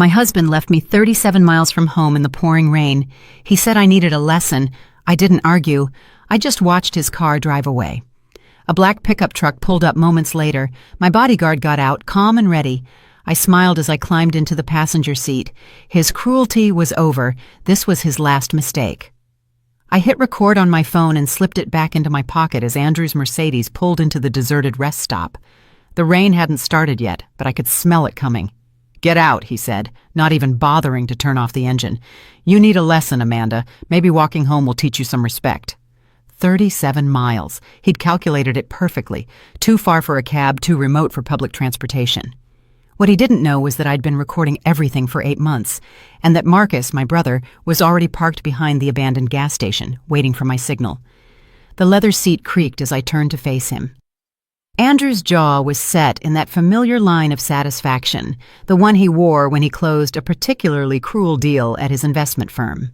My husband left me 37 miles from home in the pouring rain. He said I needed a lesson. I didn't argue. I just watched his car drive away. A black pickup truck pulled up moments later. My bodyguard got out, calm and ready. I smiled as I climbed into the passenger seat. His cruelty was over. This was his last mistake. I hit record on my phone and slipped it back into my pocket as Andrew's Mercedes pulled into the deserted rest stop. The rain hadn't started yet, but I could smell it coming. "Get out," he said, not even bothering to turn off the engine. "You need a lesson, Amanda. Maybe walking home will teach you some respect." 37 miles. He'd calculated it perfectly. Too far for a cab, too remote for public transportation. What he didn't know was that I'd been recording everything for 8 months, and that Marcus, my brother, was already parked behind the abandoned gas station, waiting for my signal. The leather seat creaked as I turned to face him. Andrew's jaw was set in that familiar line of satisfaction, the one he wore when he closed a particularly cruel deal at his investment firm.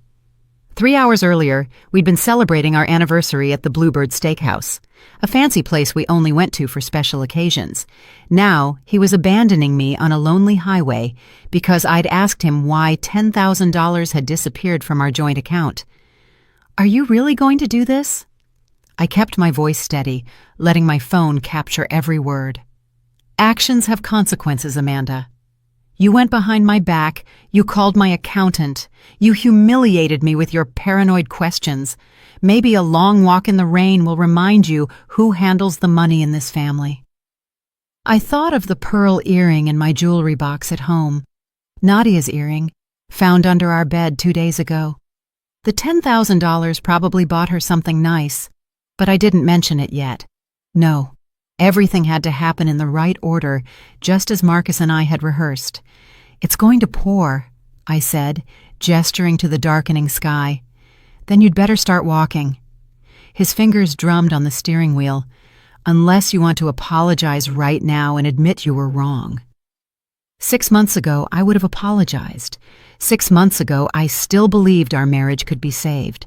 3 hours earlier, we'd been celebrating our anniversary at the Bluebird Steakhouse, a fancy place we only went to for special occasions. Now, he was abandoning me on a lonely highway because I'd asked him why $10,000 had disappeared from our joint account. "Are you really going to do this?" I kept my voice steady, letting my phone capture every word. "Actions have consequences, Amanda. You went behind my back, you called my accountant, you humiliated me with your paranoid questions. Maybe a long walk in the rain will remind you who handles the money in this family." I thought of the pearl earring in my jewelry box at home, Nadia's earring, found under our bed 2 days ago. The $10,000 probably bought her something nice, but I didn't mention it yet. No. Everything had to happen in the right order, just as Marcus and I had rehearsed. "It's going to pour," I said, gesturing to the darkening sky. "Then you'd better start walking." His fingers drummed on the steering wheel. "Unless you want to apologize right now and admit you were wrong." 6 months ago, I would have apologized. 6 months ago, I still believed our marriage could be saved.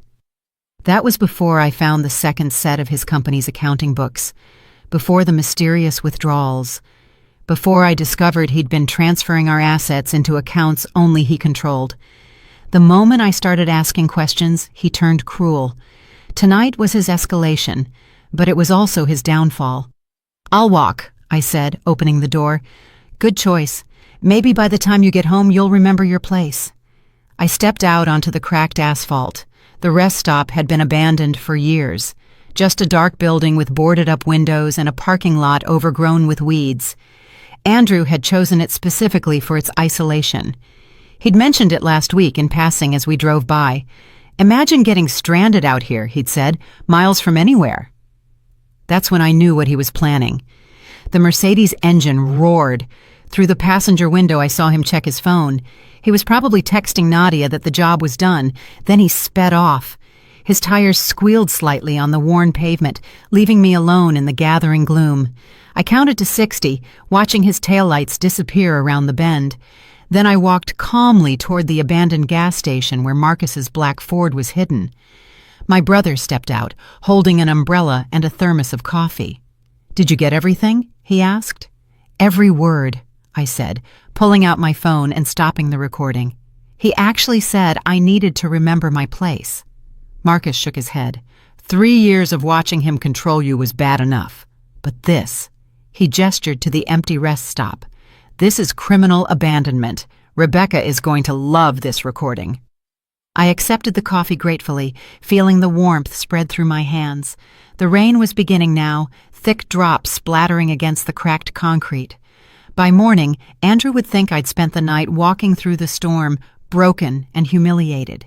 That was before I found the second set of his company's accounting books, before the mysterious withdrawals, before I discovered he'd been transferring our assets into accounts only he controlled. The moment I started asking questions, he turned cruel. Tonight was his escalation, but it was also his downfall. "I'll walk," I said, opening the door. "Good choice. Maybe by the time you get home, you'll remember your place." I stepped out onto the cracked asphalt. The rest stop had been abandoned for years. Just a dark building with boarded-up windows and a parking lot overgrown with weeds. Andrew had chosen it specifically for its isolation. He'd mentioned it last week in passing as we drove by. "Imagine getting stranded out here," he'd said, "miles from anywhere." That's when I knew what he was planning. The Mercedes engine roared. Through the passenger window, I saw him check his phone. He was probably texting Nadia that the job was done. Then he sped off. His tires squealed slightly on the worn pavement, leaving me alone in the gathering gloom. I counted to 60, watching his taillights disappear around the bend. Then I walked calmly toward the abandoned gas station where Marcus's black Ford was hidden. My brother stepped out, holding an umbrella and a thermos of coffee. "Did you get everything?" he asked. "Every word," I said, pulling out my phone and stopping the recording. He actually said I needed to remember my place. Marcus shook his head. 3 years of watching him control you was bad enough. But this, he gestured to the empty rest stop. "This is criminal abandonment. Rebecca is going to love this recording." I accepted the coffee gratefully, feeling the warmth spread through my hands. The rain was beginning now, thick drops splattering against the cracked concrete. By morning, Andrew would think I'd spent the night walking through the storm, broken and humiliated.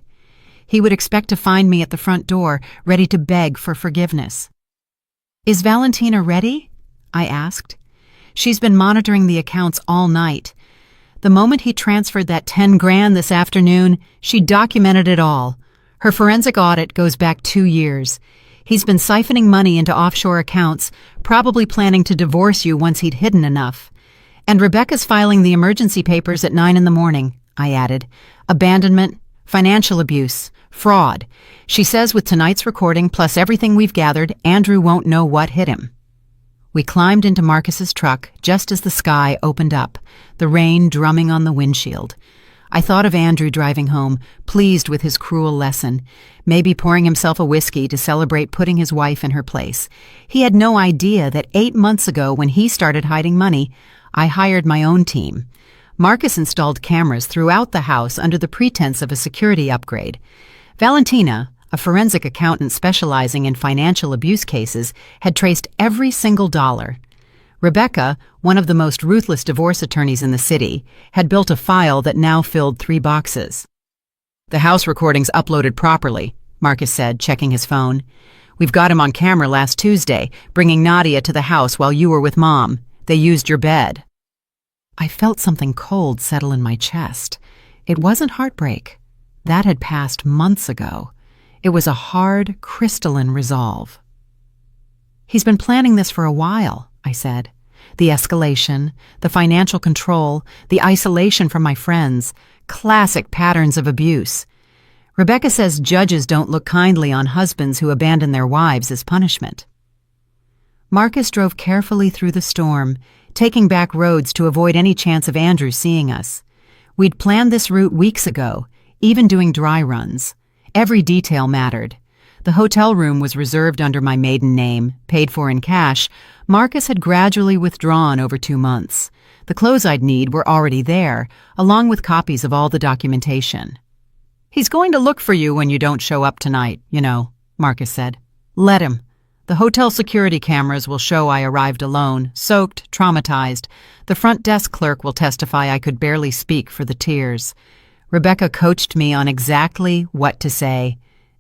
He would expect to find me at the front door, ready to beg for forgiveness. "Is Valentina ready?" I asked. "She's been monitoring the accounts all night. The moment he transferred that 10 grand this afternoon, she documented it all. Her forensic audit goes back 2 years. He's been siphoning money into offshore accounts, probably planning to divorce you once he'd hidden enough. And Rebecca's filing the emergency papers at 9 in the morning, I added. Abandonment, financial abuse, fraud. She says with tonight's recording plus everything we've gathered, Andrew won't know what hit him." We climbed into Marcus's truck just as the sky opened up, the rain drumming on the windshield. I thought of Andrew driving home, pleased with his cruel lesson, maybe pouring himself a whiskey to celebrate putting his wife in her place. He had no idea that 8 months ago, when he started hiding money, I hired my own team. Marcus installed cameras throughout the house under the pretense of a security upgrade. Valentina, a forensic accountant specializing in financial abuse cases, had traced every single dollar. Rebecca, one of the most ruthless divorce attorneys in the city, had built a file that now filled 3 boxes. "The house recordings uploaded properly," Marcus said, checking his phone. "We've got him on camera last Tuesday, bringing Nadia to the house while you were with Mom. They used your bed." I felt something cold settle in my chest. It wasn't heartbreak. That had passed months ago. It was a hard, crystalline resolve. "He's been planning this for a while," I said. "The escalation, the financial control, the isolation from my friends, classic patterns of abuse. Rebecca says judges don't look kindly on husbands who abandon their wives as punishment." Marcus drove carefully through the storm, taking back roads to avoid any chance of Andrew seeing us. We'd planned this route weeks ago, even doing dry runs. Every detail mattered. The hotel room was reserved under my maiden name, paid for in cash. Marcus had gradually withdrawn over 2 months. The clothes I'd need were already there, along with copies of all the documentation. "He's going to look for you when you don't show up tonight, you know," Marcus said. "Let him. The hotel security cameras will show I arrived alone, soaked, traumatized. The front desk clerk will testify I could barely speak for the tears. Rebecca coached me on exactly what to say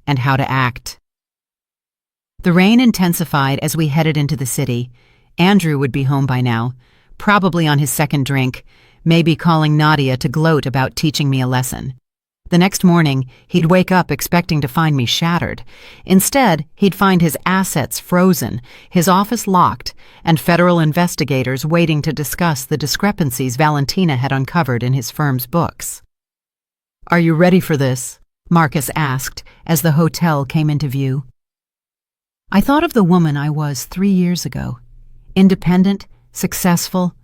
and how to act." The rain intensified as we headed into the city. Andrew would be home by now, probably on his second drink, maybe calling Nadia to gloat about teaching me a lesson. The next morning, he'd wake up expecting to find me shattered. Instead, he'd find his assets frozen, his office locked, and federal investigators waiting to discuss the discrepancies Valentina had uncovered in his firm's books. "Are you ready for this?" Marcus asked as the hotel came into view. I thought of the woman I was 3 years ago, independent, successful,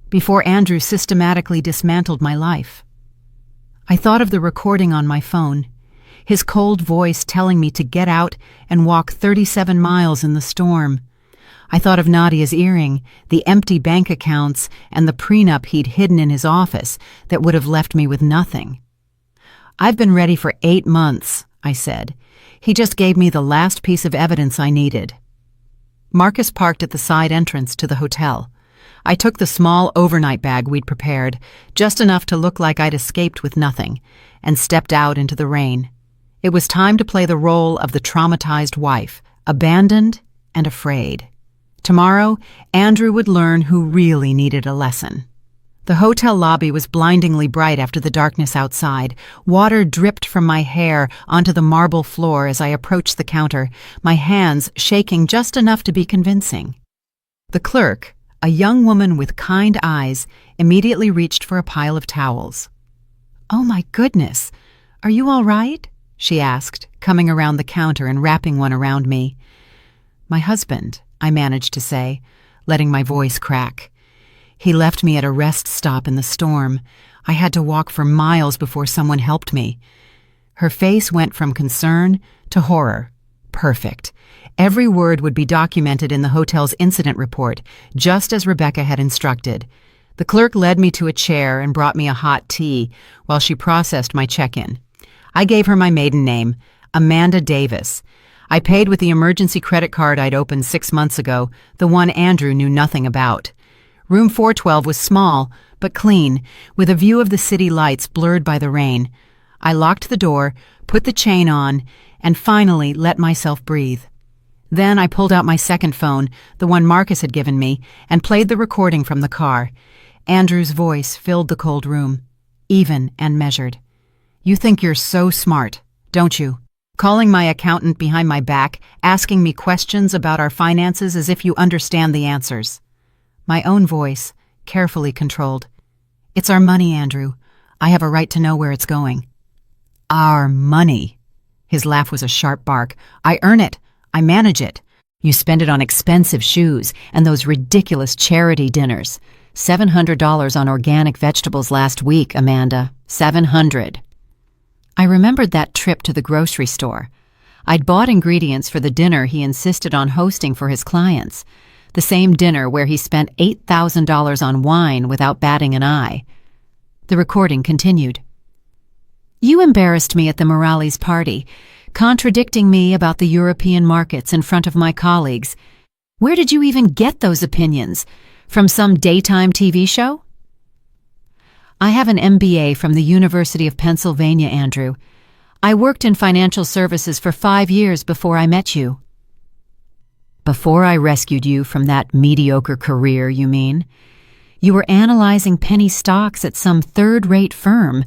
before Andrew systematically dismantled my life. I thought of the recording on my phone, his cold voice telling me to get out and walk 37 miles in the storm. I thought of Nadia's earring, the empty bank accounts, and the prenup he'd hidden in his office that would have left me with nothing. "I've been ready for 8 months, I said. He just gave me the last piece of evidence I needed. Marcus parked at the side entrance to the hotel. I took the small overnight bag we'd prepared, just enough to look like I'd escaped with nothing, and stepped out into the rain. It was time to play the role of the traumatized wife, abandoned and afraid. Tomorrow, Andrew would learn who really needed a lesson. The hotel lobby was blindingly bright after the darkness outside. Water dripped from my hair onto the marble floor as I approached the counter, my hands shaking just enough to be convincing. The clerk, a young woman with kind eyes, immediately reached for a pile of towels. "Oh my goodness, are you all right?" she asked, coming around the counter and wrapping one around me. "My husband," I managed to say, letting my voice crack. "He left me at a rest stop in the storm. I had to walk for miles before someone helped me." Her face went from concern to horror. Perfect. Every word would be documented in the hotel's incident report, just as Rebecca had instructed. The clerk led me to a chair and brought me a hot tea while she processed my check-in. I gave her my maiden name, Amanda Davis. I paid with the emergency credit card I'd opened 6 months ago, the one Andrew knew nothing about. Room 412 was small, but clean, with a view of the city lights blurred by the rain. I locked the door, put the chain on, and finally let myself breathe. Then I pulled out my second phone, the one Marcus had given me, and played the recording from the car. Andrew's voice filled the cold room, even and measured. "You think you're so smart, don't you? Calling my accountant behind my back, asking me questions about our finances as if you understand the answers." My own voice, carefully controlled. "It's our money, Andrew. I have a right to know where it's going." "Our money." His laugh was a sharp bark. "I earn it. I manage it. You spend it on expensive shoes and those ridiculous charity dinners. $700 on organic vegetables last week, Amanda. $700. I remembered that trip to the grocery store. I'd bought ingredients for the dinner he insisted on hosting for his clients, the same dinner where he spent $8,000 on wine without batting an eye. The recording continued. You embarrassed me at the Morales party, contradicting me about the European markets in front of my colleagues. Where did you even get those opinions? From some daytime TV show? I have an MBA from the University of Pennsylvania, Andrew. I worked in financial services for 5 years before I met you. Before I rescued you from that mediocre career, you mean? You were analyzing penny stocks at some third-rate firm.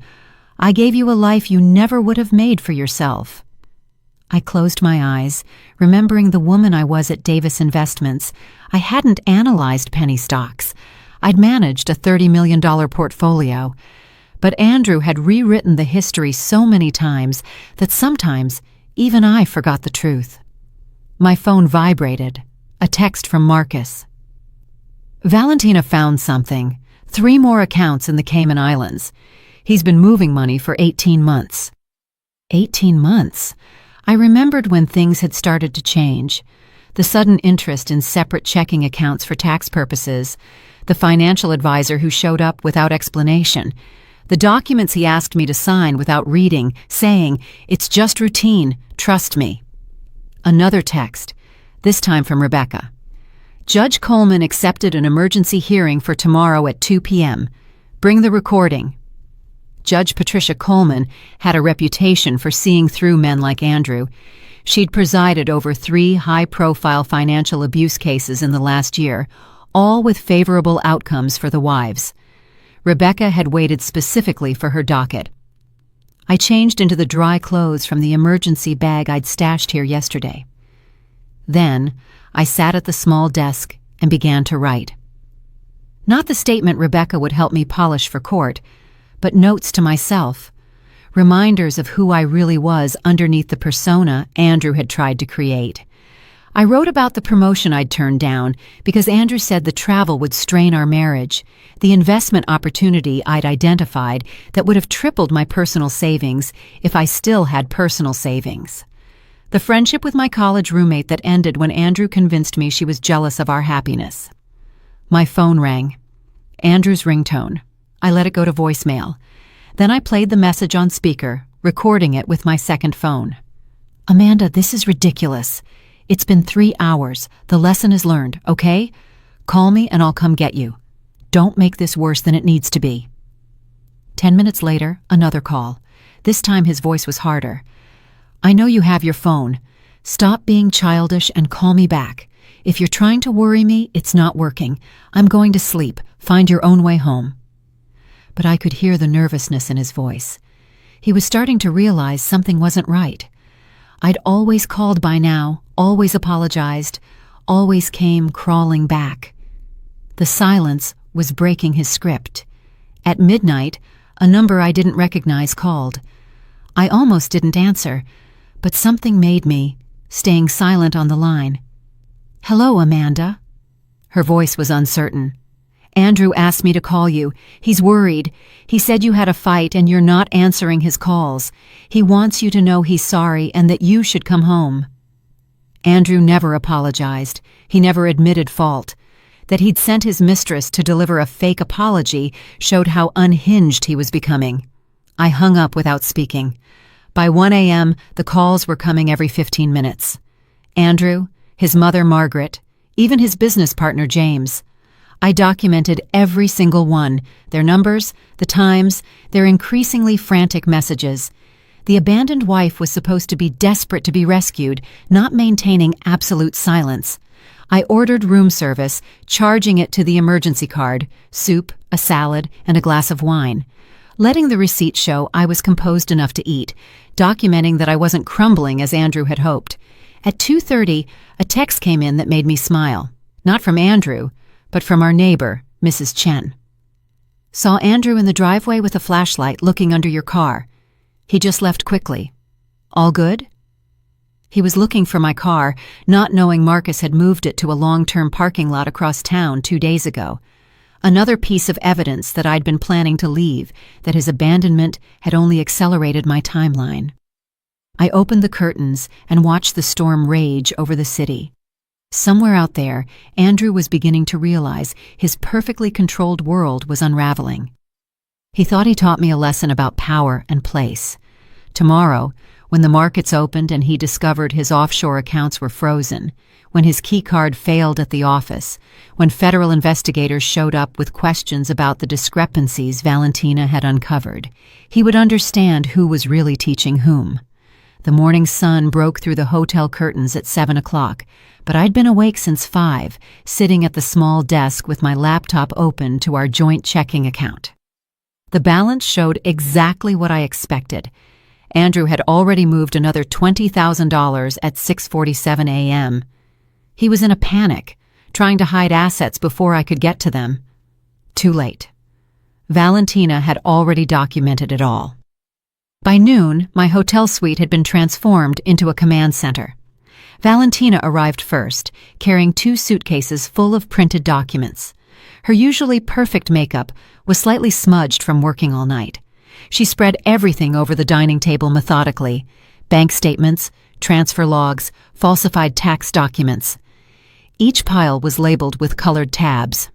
I gave you a life you never would have made for yourself. I closed my eyes, remembering the woman I was at Davis Investments. I hadn't analyzed penny stocks. I'd managed a $30 million portfolio. But Andrew had rewritten the history so many times that sometimes even I forgot the truth. My phone vibrated. A text from Marcus. Valentina found something. 3 more accounts in the Cayman Islands. He's been moving money for 18 months. 18 months? I remembered when things had started to change. The sudden interest in separate checking accounts for tax purposes, the financial advisor who showed up without explanation, the documents he asked me to sign without reading, saying, "It's just routine, trust me." Another text, this time from Rebecca. Judge Coleman accepted an emergency hearing for tomorrow at 2 p.m. Bring the recording. Judge Patricia Coleman had a reputation for seeing through men like Andrew. She'd presided over 3 high-profile financial abuse cases in the last year, all with favorable outcomes for the wives. Rebecca had waited specifically for her docket. I changed into the dry clothes from the emergency bag I'd stashed here yesterday. Then, I sat at the small desk and began to write. Not the statement Rebecca would help me polish for court, but notes to myself, reminders of who I really was underneath the persona Andrew had tried to create. I wrote about the promotion I'd turned down because Andrew said the travel would strain our marriage, the investment opportunity I'd identified that would have tripled my personal savings if I still had personal savings. The friendship with my college roommate that ended when Andrew convinced me she was jealous of our happiness. My phone rang. Andrew's ringtone. I let it go to voicemail. Then I played the message on speaker, recording it with my second phone. Amanda, this is ridiculous. It's been 3 hours. The lesson is learned, okay? Call me and I'll come get you. Don't make this worse than it needs to be. 10 minutes later, another call. This time his voice was harder. I know you have your phone. Stop being childish and call me back. If you're trying to worry me, it's not working. I'm going to sleep. Find your own way home. But I could hear the nervousness in his voice. He was starting to realize something wasn't right. I'd always called by now, always apologized, always came crawling back. The silence was breaking his script. At midnight, a number I didn't recognize called. I almost didn't answer, but something made me, staying silent on the line. Hello, Amanda. Her voice was uncertain. Andrew asked me to call you. He's worried. He said you had a fight and you're not answering his calls. He wants you to know he's sorry and that you should come home. Andrew never apologized. He never admitted fault. That he'd sent his mistress to deliver a fake apology showed how unhinged he was becoming. I hung up without speaking. By 1 a.m., the calls were coming every 15 minutes. Andrew, his mother Margaret, even his business partner James. I documented every single one, their numbers, the times, their increasingly frantic messages. The abandoned wife was supposed to be desperate to be rescued, not maintaining absolute silence. I ordered room service, charging it to the emergency card, soup, a salad, and a glass of wine. Letting the receipt show I was composed enough to eat, documenting that I wasn't crumbling as Andrew had hoped. At 2:30, a text came in that made me smile. Not from Andrew, but from our neighbor, Mrs. Chen. Saw Andrew in the driveway with a flashlight looking under your car. He just left quickly. All good? He was looking for my car, not knowing Marcus had moved it to a long-term parking lot across town 2 days ago. Another piece of evidence that I'd been planning to leave, that his abandonment had only accelerated my timeline. I opened the curtains and watched the storm rage over the city. Somewhere out there, Andrew was beginning to realize his perfectly controlled world was unraveling. He thought he taught me a lesson about power and place. Tomorrow, when the markets opened and he discovered his offshore accounts were frozen, when his keycard failed at the office, when federal investigators showed up with questions about the discrepancies Valentina had uncovered, he would understand who was really teaching whom. The morning sun broke through the hotel curtains at 7 o'clock, but I'd been awake since 5, sitting at the small desk with my laptop open to our joint checking account. The balance showed exactly what I expected. Andrew had already moved another $20,000 at 6:47 a.m. He was in a panic, trying to hide assets before I could get to them. Too late. Valentina had already documented it all. By noon, my hotel suite had been transformed into a command center. Valentina arrived first, carrying 2 suitcases full of printed documents. Her usually perfect makeup was slightly smudged from working all night. She spread everything over the dining table methodically: bank statements, transfer logs, falsified tax documents. Each pile was labeled with colored tabs.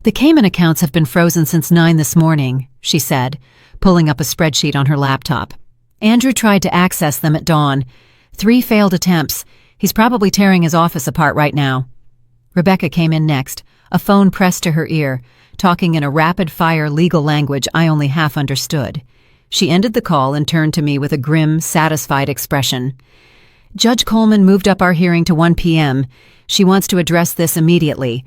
"The Cayman accounts have been frozen since 9 this morning," she said, pulling up a spreadsheet on her laptop. "Andrew tried to access them at dawn. 3 failed attempts. He's probably tearing his office apart right now." Rebecca came in next, a phone pressed to her ear, talking in a rapid-fire legal language I only half understood. She ended the call and turned to me with a grim, satisfied expression. "Judge Coleman moved up our hearing to 1 p.m. She wants to address this immediately.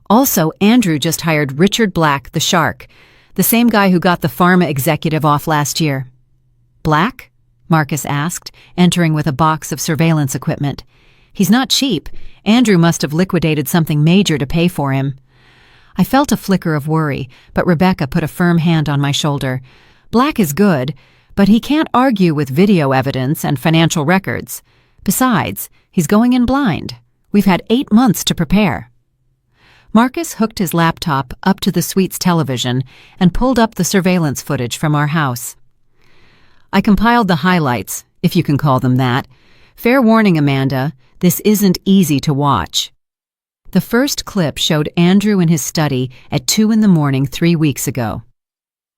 Also, Andrew just hired Richard Black, the shark, the same guy who got the pharma executive off last year." "Black?" Marcus asked, entering with a box of surveillance equipment. "He's not cheap. Andrew must have liquidated something major to pay for him." I felt a flicker of worry, but Rebecca put a firm hand on my shoulder. "Black is good, but he can't argue with video evidence and financial records. Besides, he's going in blind. We've had 8 months to prepare." Marcus hooked his laptop up to the suite's television and pulled up the surveillance footage from our house. "I compiled the highlights, if you can call them that. Fair warning, Amanda, this isn't easy to watch." The first clip showed Andrew in his study at 2 a.m. 3 weeks ago.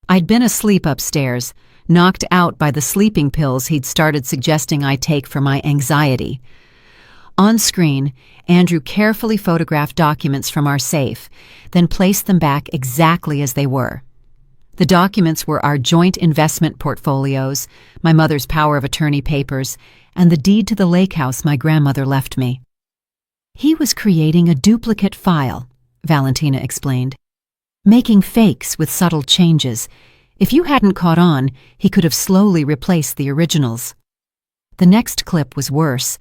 I'd been asleep upstairs, knocked out by the sleeping pills he'd started suggesting I take for my anxiety. On screen, Andrew carefully photographed documents from our safe, then placed them back exactly as they were. The documents were our joint investment portfolios, my mother's power of attorney papers, and the deed to the lake house my grandmother left me. "He was creating a duplicate file," Valentina explained, "making fakes with subtle changes. If you hadn't caught on, he could have slowly replaced the originals." The next clip was worse.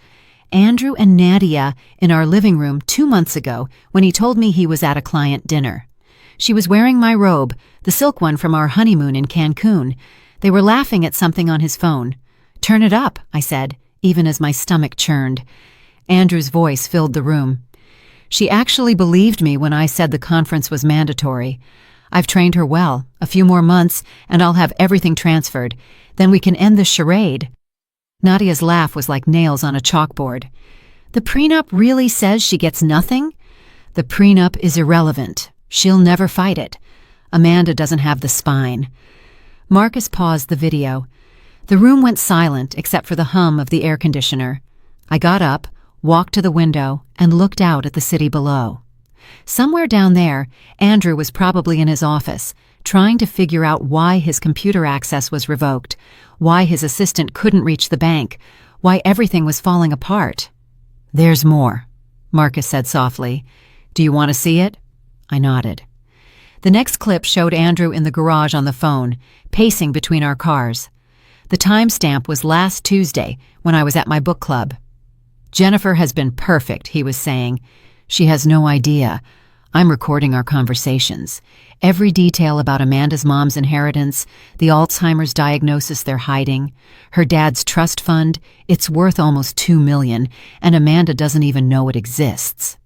Andrew and Nadia in our living room 2 months ago when he told me he was at a client dinner. She was wearing my robe, the silk one from our honeymoon in Cancun. They were laughing at something on his phone. "Turn it up," I said, even as my stomach churned. Andrew's voice filled the room. "She actually believed me when I said the conference was mandatory. I've trained her well. A few more months, and I'll have everything transferred. Then we can end this charade." Nadia's laugh was like nails on a chalkboard. "The prenup really says she gets nothing?" "The prenup is irrelevant. She'll never fight it. Amanda doesn't have the spine." Marcus paused the video. The room went silent except for the hum of the air conditioner. I got up, walked to the window, and looked out at the city below. Somewhere down there, Andrew was probably in his office, trying to figure out why his computer access was revoked, why his assistant couldn't reach the bank, why everything was falling apart. "There's more," Marcus said softly. "Do you want to see it?" I nodded. The next clip showed Andrew in the garage on the phone, pacing between our cars. The timestamp was last Tuesday, when I was at my book club. "Jennifer has been perfect," he was saying. "She has no idea. I'm recording our conversations. Every detail about Amanda's mom's inheritance, the Alzheimer's diagnosis they're hiding, her dad's trust fund, it's worth almost $2 million, and Amanda doesn't even know it exists.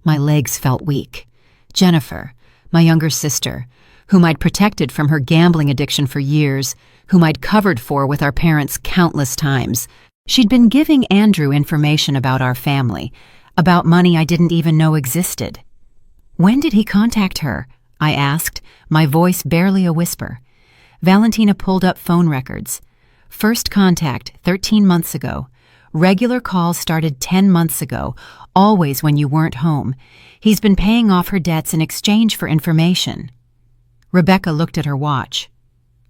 My legs felt weak. Jennifer, my younger sister, whom I'd protected from her gambling addiction for years, whom I'd covered for with our parents countless times, she'd been giving Andrew information about our family, about money I didn't even know existed. When did he contact her? I asked, my voice barely a whisper. Valentina pulled up phone records. First contact 13 months ago. Regular calls started 10 months ago, always when you weren't home. He's been paying off her debts in exchange for information. Rebecca looked at her watch.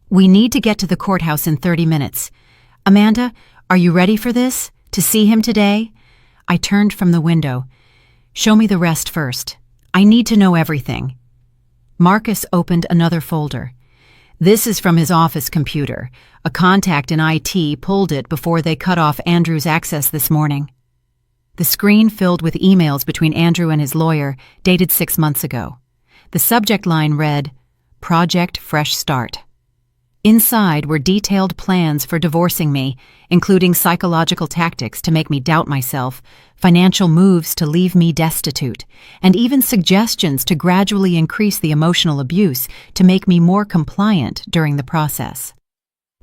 We need to get to the courthouse in 30 minutes. Amanda, are you ready for this? To see him today? I turned from the window. Show me the rest first. I need to know everything. Marcus opened another folder. This is from his office computer. A contact in IT pulled it before they cut off Andrew's access this morning. The screen filled with emails between Andrew and his lawyer, dated 6 months ago. The subject line read, Project Fresh Start. Inside were detailed plans for divorcing me, including psychological tactics to make me doubt myself, financial moves to leave me destitute, and even suggestions to gradually increase the emotional abuse to make me more compliant during the process.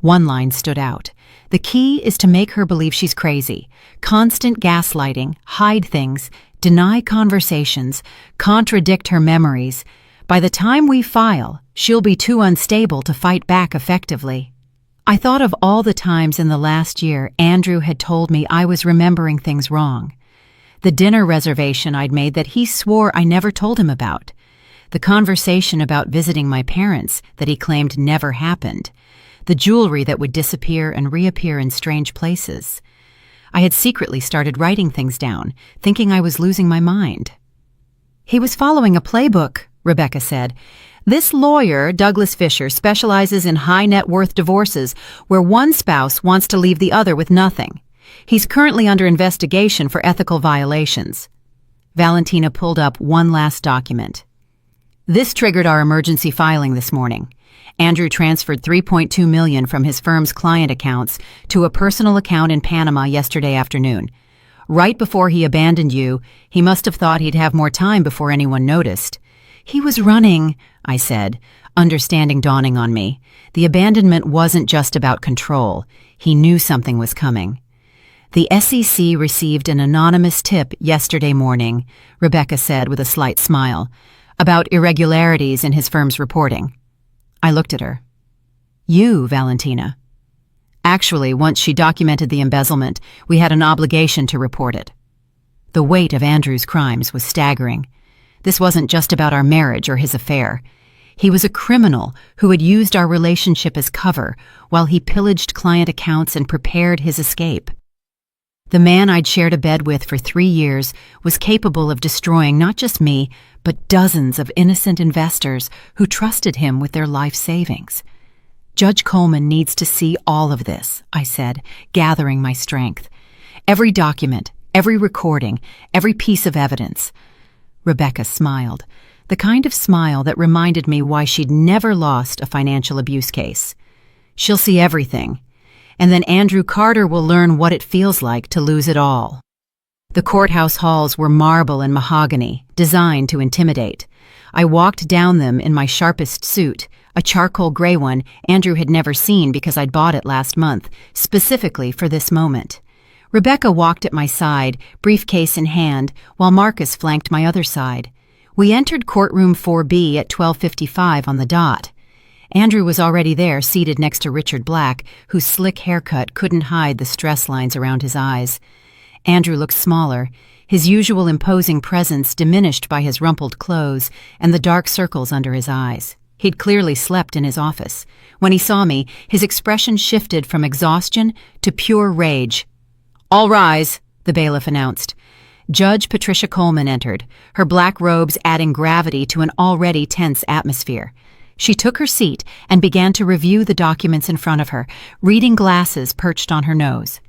One line stood out. The key is to make her believe she's crazy. Constant gaslighting, hide things, deny conversations, contradict her memories. By the time we file, she'll be too unstable to fight back effectively. I thought of all the times in the last year Andrew had told me I was remembering things wrong. The dinner reservation I'd made that he swore I never told him about. The conversation about visiting my parents that he claimed never happened. The jewelry that would disappear and reappear in strange places. I had secretly started writing things down, thinking I was losing my mind. He was following a playbook, Rebecca said. This lawyer, Douglas Fisher, specializes in high net worth divorces where one spouse wants to leave the other with nothing. He's currently under investigation for ethical violations. Valentina pulled up one last document. This triggered our emergency filing this morning. Andrew transferred $3.2 million from his firm's client accounts to a personal account in Panama yesterday afternoon. Right before he abandoned you, he must have thought he'd have more time before anyone noticed. He was running, I said, understanding dawning on me. The abandonment wasn't just about control. He knew something was coming. The SEC received an anonymous tip yesterday morning, Rebecca said with a slight smile, about irregularities in his firm's reporting. I looked at her. You, Valentina. Actually, once she documented the embezzlement, we had an obligation to report it. The weight of Andrew's crimes was staggering. This wasn't just about our marriage or his affair. He was a criminal who had used our relationship as cover while he pillaged client accounts and prepared his escape. The man I'd shared a bed with for 3 years was capable of destroying not just me, but dozens of innocent investors who trusted him with their life savings. Judge Coleman needs to see all of this, I said, gathering my strength. Every document, every recording, every piece of evidence. Rebecca smiled, the kind of smile that reminded me why she'd never lost a financial abuse case. She'll see everything. And then Andrew Carter will learn what it feels like to lose it all. The courthouse halls were marble and mahogany, designed to intimidate. I walked down them in my sharpest suit, a charcoal gray one Andrew had never seen because I'd bought it last month, specifically for this moment. Rebecca walked at my side, briefcase in hand, while Marcus flanked my other side. We entered courtroom 4B at 12:55 on the dot. Andrew was already there, seated next to Richard Black, whose slick haircut couldn't hide the stress lines around his eyes. Andrew looked smaller, his usual imposing presence diminished by his rumpled clothes and the dark circles under his eyes. He'd clearly slept in his office. When he saw me, his expression shifted from exhaustion to pure rage. "All rise," the bailiff announced. Judge Patricia Coleman entered, her black robes adding gravity to an already tense atmosphere. She took her seat and began to review the documents in front of her, reading glasses perched on her nose.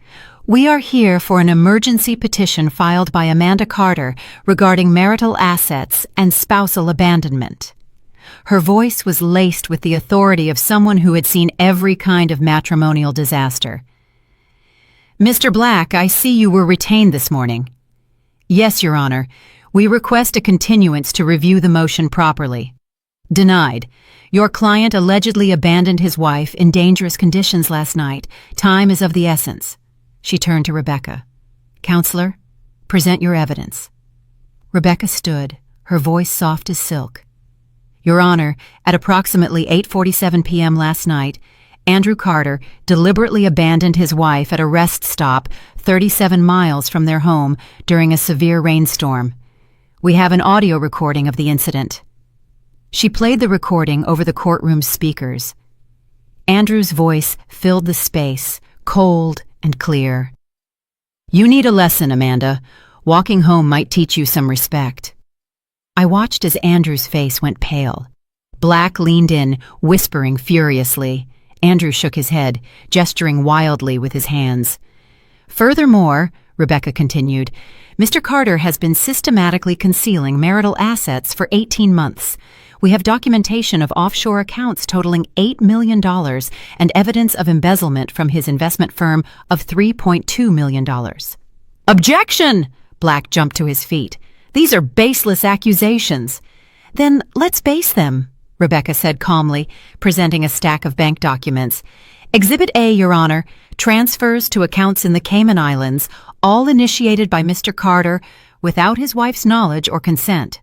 We are here for an emergency petition filed by Amanda Carter regarding marital assets and spousal abandonment. Her voice was laced with the authority of someone who had seen every kind of matrimonial disaster. Mr. Black, I see you were retained this morning. Yes, Your Honor. We request a continuance to review the motion properly. Denied. Your client allegedly abandoned his wife in dangerous conditions last night. Time is of the essence. She turned to Rebecca. Counselor, present your evidence. Rebecca stood, her voice soft as silk. Your Honor, at approximately 8:47 p.m. last night, Andrew Carter deliberately abandoned his wife at a rest stop 37 miles from their home during a severe rainstorm. We have an audio recording of the incident. She played the recording over the courtroom's speakers. Andrew's voice filled the space, cold and clear. You need a lesson, Amanda. Walking home might teach you some respect. I watched as Andrew's face went pale. Black leaned in, whispering furiously. Andrew shook his head, gesturing wildly with his hands. Furthermore, Rebecca continued, Mr. Carter has been systematically concealing marital assets for 18 months. We have documentation of offshore accounts totaling $8 million and evidence of embezzlement from his investment firm of $3.2 million. Objection! Black jumped to his feet. These are baseless accusations. Then let's base them, Rebecca said calmly, presenting a stack of bank documents. Exhibit A, Your Honor, transfers to accounts in the Cayman Islands, all initiated by Mr. Carter without his wife's knowledge or consent.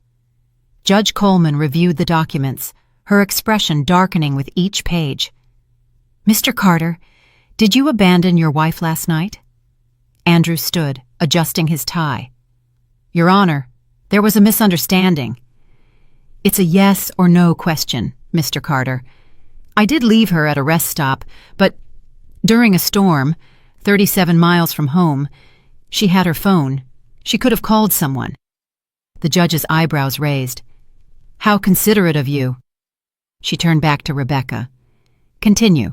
Judge Coleman reviewed the documents, her expression darkening with each page. Mr. Carter, did you abandon your wife last night? Andrew stood, adjusting his tie. Your Honor, there was a misunderstanding. It's a yes or no question, Mr. Carter. I did leave her at a rest stop, but during a storm, 37 miles from home, she had her phone. She could have called someone. The judge's eyebrows raised. How considerate of you. She turned back to Rebecca. Continue.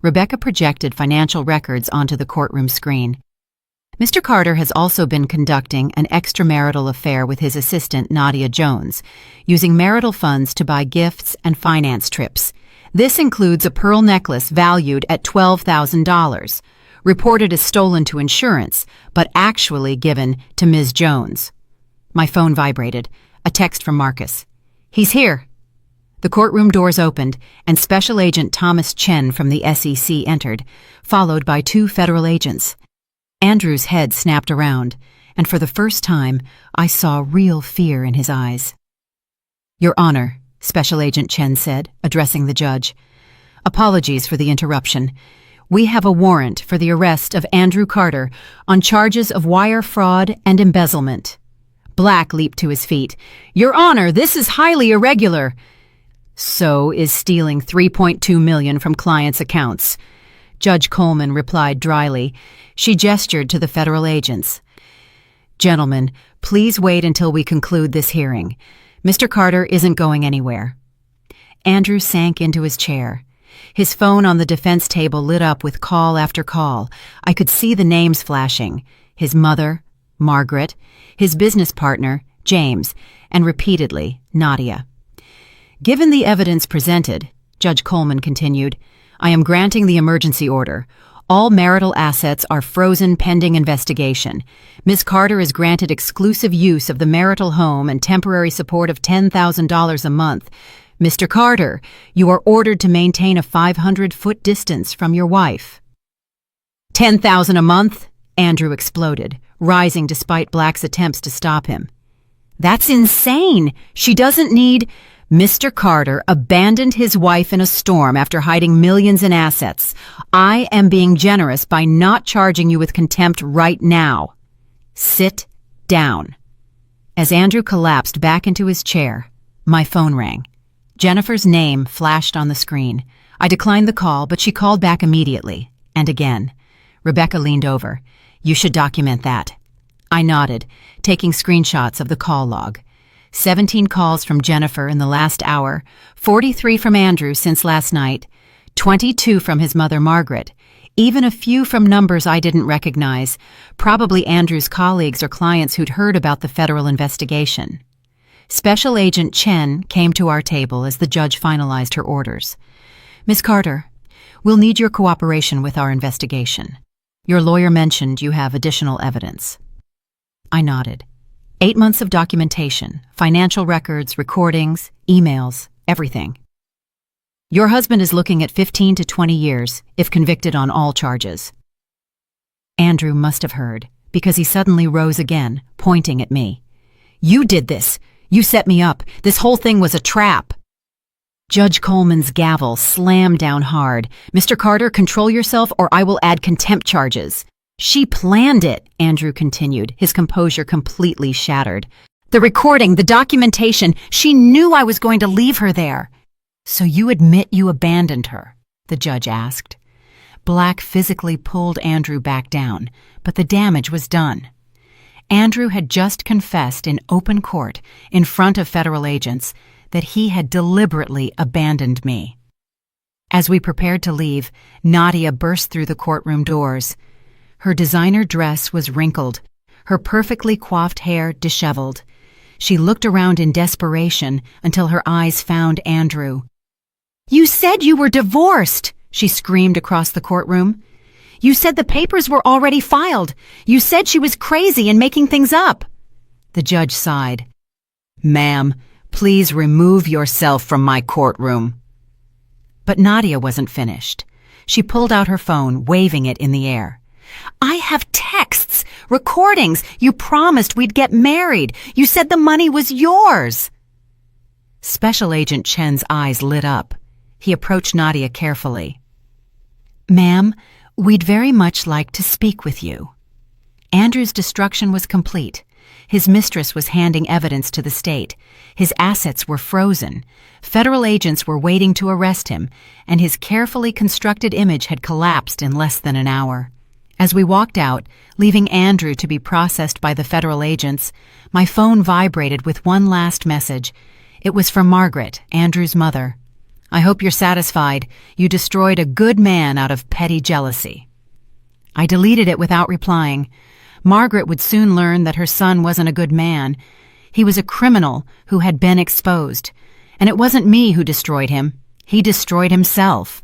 Rebecca projected financial records onto the courtroom screen. Mr. Carter has also been conducting an extramarital affair with his assistant, Nadia Jones, using marital funds to buy gifts and finance trips. This includes a pearl necklace valued at $12,000, reported as stolen to insurance, but actually given to Ms. Jones. My phone vibrated. A text from Marcus. He's here. The courtroom doors opened, and Special Agent Thomas Chen from the SEC entered, followed by 2 federal agents. Andrew's head snapped around, and for the first time, I saw real fear in his eyes. Your Honor, Special Agent Chen said, addressing the judge. Apologies for the interruption. We have a warrant for the arrest of Andrew Carter on charges of wire fraud and embezzlement. Black leaped to his feet. Your Honor, this is highly irregular. So is stealing $3.2 million from clients' accounts. Judge Coleman replied dryly. She gestured to the federal agents. Gentlemen, please wait until we conclude this hearing. Mr. Carter isn't going anywhere. Andrew sank into his chair. His phone on the defense table lit up with call after call. I could see the names flashing. His mother, Margaret, his business partner, James, and repeatedly, Nadia. Given the evidence presented, Judge Coleman continued, I am granting the emergency order. All marital assets are frozen pending investigation. Ms. Carter is granted exclusive use of the marital home and temporary support of $10,000 a month. Mr. Carter, you are ordered to maintain a 500-foot distance from your wife. $10,000 a month? Andrew exploded, rising despite Black's attempts to stop him. That's insane! She doesn't need... Mr. Carter abandoned his wife in a storm after hiding millions in assets. I am being generous by not charging you with contempt right now. Sit down. As Andrew collapsed back into his chair, my phone rang. Jennifer's name flashed on the screen. I declined the call, but she called back immediately. And again. Rebecca leaned over. You should document that. I nodded, taking screenshots of the call log. 17 calls from Jennifer in the last hour, 43 from Andrew since last night, 22 from his mother Margaret. Even a few from numbers I didn't recognize, probably Andrew's colleagues or clients who'd heard about the federal investigation. Special Agent Chen came to our table as the judge finalized her orders. "Miss Carter, we'll need your cooperation with our investigation. Your lawyer mentioned you have additional evidence." I nodded. 8 months of documentation, financial records, recordings, emails, everything. "Your husband is looking at 15 to 20 years, if convicted on all charges." Andrew must have heard, because he suddenly rose again, pointing at me. "You did this! You set me up! This whole thing was a trap!" Judge Coleman's gavel slammed down hard. "Mr. Carter, control yourself or I will add contempt charges." "She planned it," Andrew continued, his composure completely shattered. "The recording, the documentation, she knew I was going to leave her there." "So you admit you abandoned her?" the judge asked. Black physically pulled Andrew back down, but the damage was done. Andrew had just confessed in open court, in front of federal agents, that he had deliberately abandoned me. As we prepared to leave, Nadia burst through the courtroom doors. Her designer dress was wrinkled, her perfectly coiffed hair disheveled. She looked around in desperation until her eyes found Andrew. "You said you were divorced!" she screamed across the courtroom. "You said the papers were already filed. You said she was crazy and making things up." The judge sighed. "Ma'am, please remove yourself from my courtroom." But Nadia wasn't finished. She pulled out her phone, waving it in the air. "I have texts, recordings. You promised we'd get married. You said the money was yours." Special Agent Chen's eyes lit up. He approached Nadia carefully. "Ma'am, we'd very much like to speak with you." Andrew's destruction was complete. His mistress was handing evidence to the state. His assets were frozen. Federal agents were waiting to arrest him, and his carefully constructed image had collapsed in less than an hour. As we walked out, leaving Andrew to be processed by the federal agents, my phone vibrated with one last message. It was from Margaret, Andrew's mother. "I hope you're satisfied. You destroyed a good man out of petty jealousy." I deleted it without replying. Margaret would soon learn that her son wasn't a good man. He was a criminal who had been exposed. And it wasn't me who destroyed him. He destroyed himself.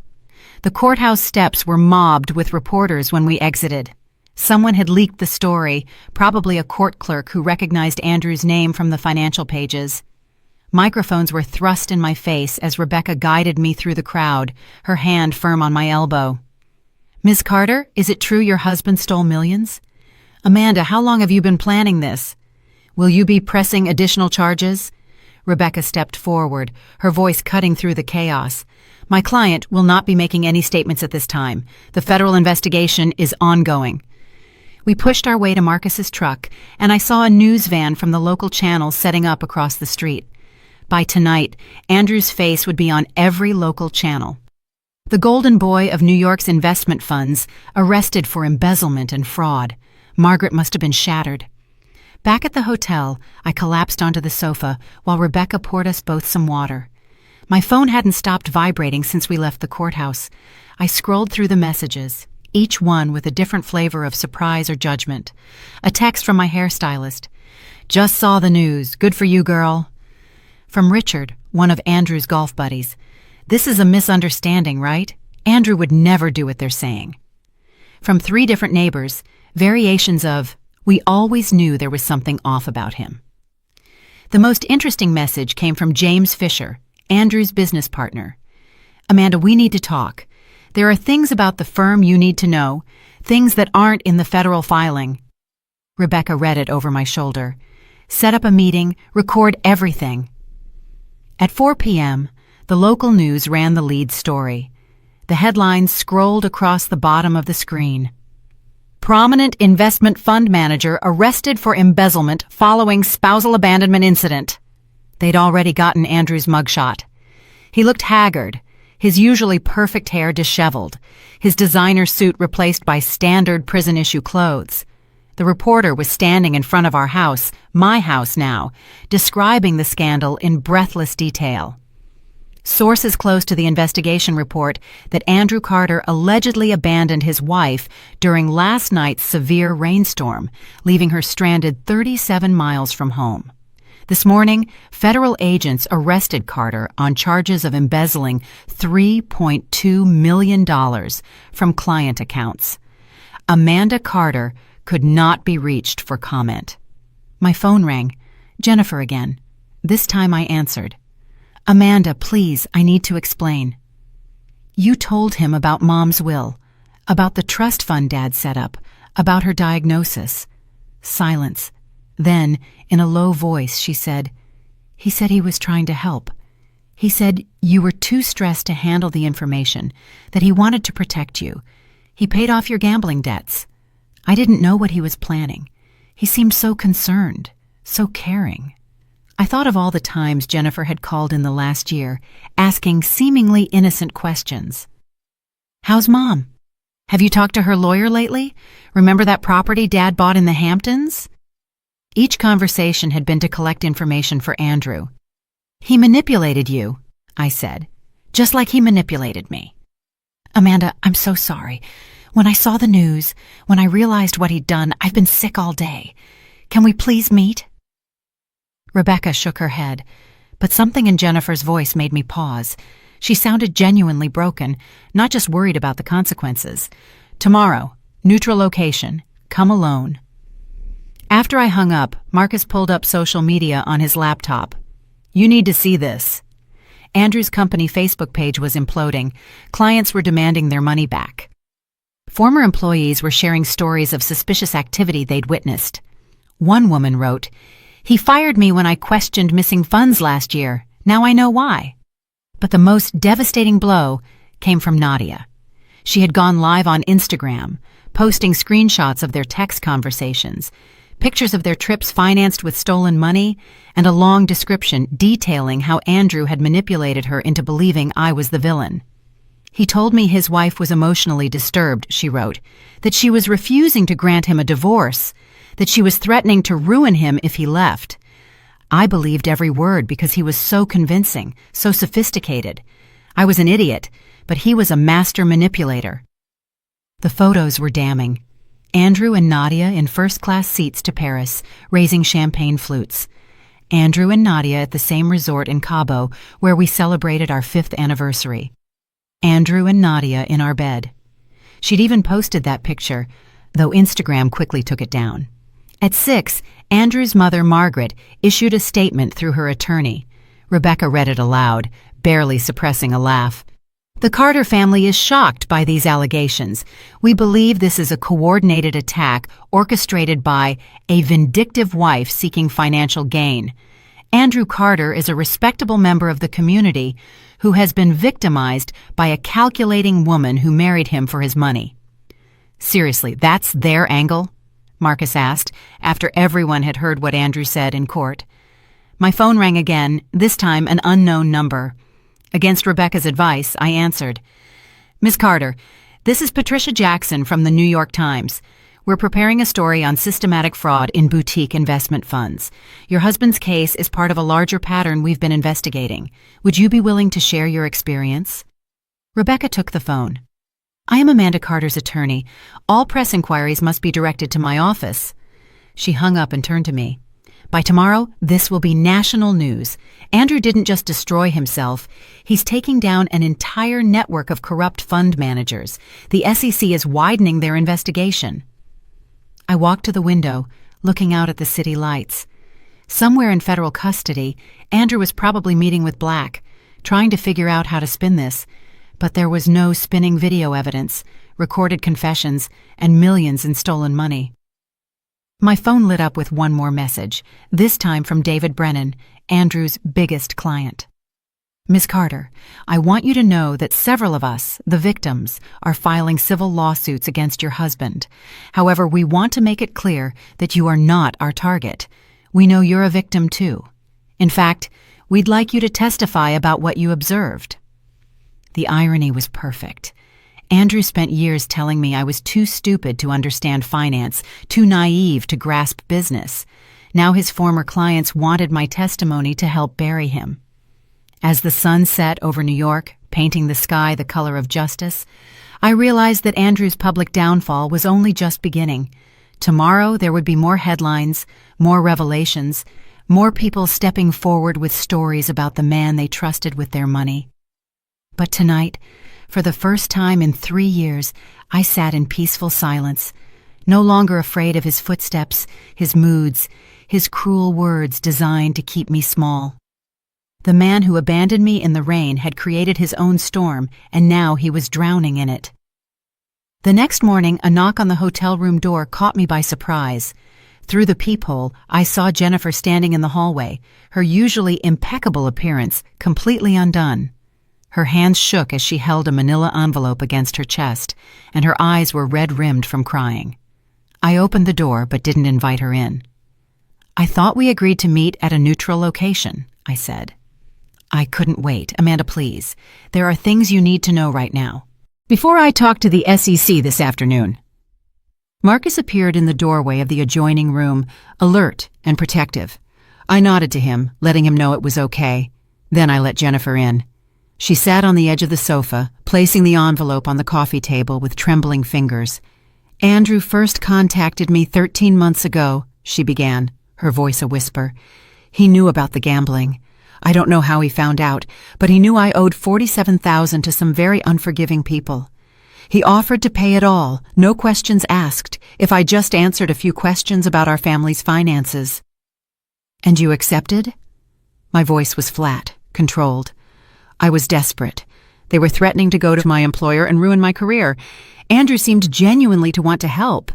The courthouse steps were mobbed with reporters when we exited. Someone had leaked the story, probably a court clerk who recognized Andrew's name from the financial pages. Microphones were thrust in my face as Rebecca guided me through the crowd, her hand firm on my elbow. "Ms. Carter, is it true your husband stole millions?" "Amanda, how long have you been planning this?" "Will you be pressing additional charges?" Rebecca stepped forward, her voice cutting through the chaos. "My client will not be making any statements at this time. The federal investigation is ongoing." We pushed our way to Marcus's truck, and I saw a news van from the local channel setting up across the street. By tonight, Andrew's face would be on every local channel. The golden boy of New York's investment funds, arrested for embezzlement and fraud. Margaret must have been shattered. Back at the hotel, I collapsed onto the sofa while Rebecca poured us both some water. My phone hadn't stopped vibrating since we left the courthouse. I scrolled through the messages, each one with a different flavor of surprise or judgment. A text from my hairstylist. "Just saw the news. Good for you, girl." From Richard, one of Andrew's golf buddies. "This is a misunderstanding, right? Andrew would never do what they're saying." From 3 different neighbors, variations of, "We always knew there was something off about him." The most interesting message came from James Fisher, Andrew's business partner. "Amanda, we need to talk. There are things about the firm you need to know, things that aren't in the federal filing." Rebecca read it over my shoulder. "Set up a meeting, record everything." At 4 p.m., the local news ran the lead story. The headlines scrolled across the bottom of the screen. "Prominent investment fund manager arrested for embezzlement following spousal abandonment incident." They'd already gotten Andrew's mugshot. He looked haggard, his usually perfect hair disheveled, his designer suit replaced by standard prison-issue clothes. The reporter was standing in front of our house, my house now, describing the scandal in breathless detail. Sources close to the investigation report that Andrew Carter allegedly abandoned his wife during last night's severe rainstorm, leaving her stranded 37 miles from home. This morning, federal agents arrested Carter on charges of embezzling $3.2 million from client accounts. Amanda Carter could not be reached for comment. My phone rang. Jennifer again. This time I answered. Amanda, please, I need to explain. You told him about Mom's will, about the trust fund Dad set up, about her diagnosis. Silence. Then, in a low voice, she said, he said he was trying to help. He said you were too stressed to handle the information, that he wanted to protect you. He paid off your gambling debts. I didn't know what he was planning. He seemed so concerned, so caring. I thought of all the times Jennifer had called in the last year, asking seemingly innocent questions. How's Mom? Have you talked to her lawyer lately? Remember that property Dad bought in the Hamptons? Each conversation had been to collect information for Andrew. He manipulated you, I said, just like he manipulated me. Amanda, I'm so sorry. When I saw the news, when I realized what he'd done, I've been sick all day. Can we please meet? Rebecca shook her head, but something in Jennifer's voice made me pause. She sounded genuinely broken, not just worried about the consequences. Tomorrow, neutral location, come alone. After I hung up, Marcus pulled up social media on his laptop. You need to see this. Andrew's company Facebook page was imploding. Clients were demanding their money back. Former employees were sharing stories of suspicious activity they'd witnessed. One woman wrote, "He fired me when I questioned missing funds last year. Now I know why." But the most devastating blow came from Nadia. She had gone live on Instagram, posting screenshots of their text conversations, pictures of their trips financed with stolen money, and a long description detailing how Andrew had manipulated her into believing I was the villain. He told me his wife was emotionally disturbed, she wrote, that she was refusing to grant him a divorce, that she was threatening to ruin him if he left. I believed every word because he was so convincing, so sophisticated. I was an idiot, but he was a master manipulator. The photos were damning. Andrew and Nadia in first-class seats to Paris, raising champagne flutes. Andrew and Nadia at the same resort in Cabo, where we celebrated our 5th anniversary. Andrew and Nadia in our bed. She'd even posted that picture, though Instagram quickly took it down. At 6, Andrew's mother, Margaret, issued a statement through her attorney. Rebecca read it aloud, barely suppressing a laugh. The Carter family is shocked by these allegations. We believe this is a coordinated attack orchestrated by a vindictive wife seeking financial gain. Andrew Carter is a respectable member of the community who has been victimized by a calculating woman who married him for his money. Seriously, that's their angle? Marcus asked, after everyone had heard what Andrew said in court. My phone rang again, this time an unknown number. Against Rebecca's advice, I answered. Miss Carter, this is Patricia Jackson from the New York Times. We're preparing a story on systematic fraud in boutique investment funds. Your husband's case is part of a larger pattern we've been investigating. Would you be willing to share your experience? Rebecca took the phone. I am Amanda Carter's attorney. All press inquiries must be directed to my office. She hung up and turned to me. By tomorrow, this will be national news. Andrew didn't just destroy himself. He's taking down an entire network of corrupt fund managers. The SEC is widening their investigation. I walked to the window, looking out at the city lights. Somewhere in federal custody, Andrew was probably meeting with Black, trying to figure out how to spin this. But there was no spinning video evidence, recorded confessions, and millions in stolen money. My phone lit up with one more message, this time from David Brennan, Andrew's biggest client. Miss Carter, I want you to know that several of us, the victims, are filing civil lawsuits against your husband. However, we want to make it clear that you are not our target. We know you're a victim too. In fact, we'd like you to testify about what you observed. The irony was perfect. Andrew spent years telling me I was too stupid to understand finance, too naive to grasp business. Now his former clients wanted my testimony to help bury him. As the sun set over New York, painting the sky the color of justice, I realized that Andrew's public downfall was only just beginning. Tomorrow there would be more headlines, more revelations, more people stepping forward with stories about the man they trusted with their money. But tonight, for the first time in 3 years, I sat in peaceful silence, no longer afraid of his footsteps, his moods, his cruel words designed to keep me small. The man who abandoned me in the rain had created his own storm, and now he was drowning in it. The next morning, a knock on the hotel room door caught me by surprise. Through the peephole, I saw Jennifer standing in the hallway, her usually impeccable appearance completely undone. Her hands shook as she held a manila envelope against her chest, and her eyes were red-rimmed from crying. I opened the door but didn't invite her in. "I thought we agreed to meet at a neutral location," I said. "I couldn't wait. Amanda, please. There are things you need to know right now. Before I talk to the SEC this afternoon." Marcus appeared in the doorway of the adjoining room, alert and protective. I nodded to him, letting him know it was okay. Then I let Jennifer in. She sat on the edge of the sofa, placing the envelope on the coffee table with trembling fingers. "Andrew first contacted me 13 months ago," she began, her voice a whisper. "He knew about the gambling. I don't know how he found out, but he knew I owed $47,000 to some very unforgiving people. He offered to pay it all, no questions asked, if I just answered a few questions about our family's finances." "And you accepted?" My voice was flat, controlled. I was desperate. They were threatening to go to my employer and ruin my career. Andrew seemed genuinely to want to help.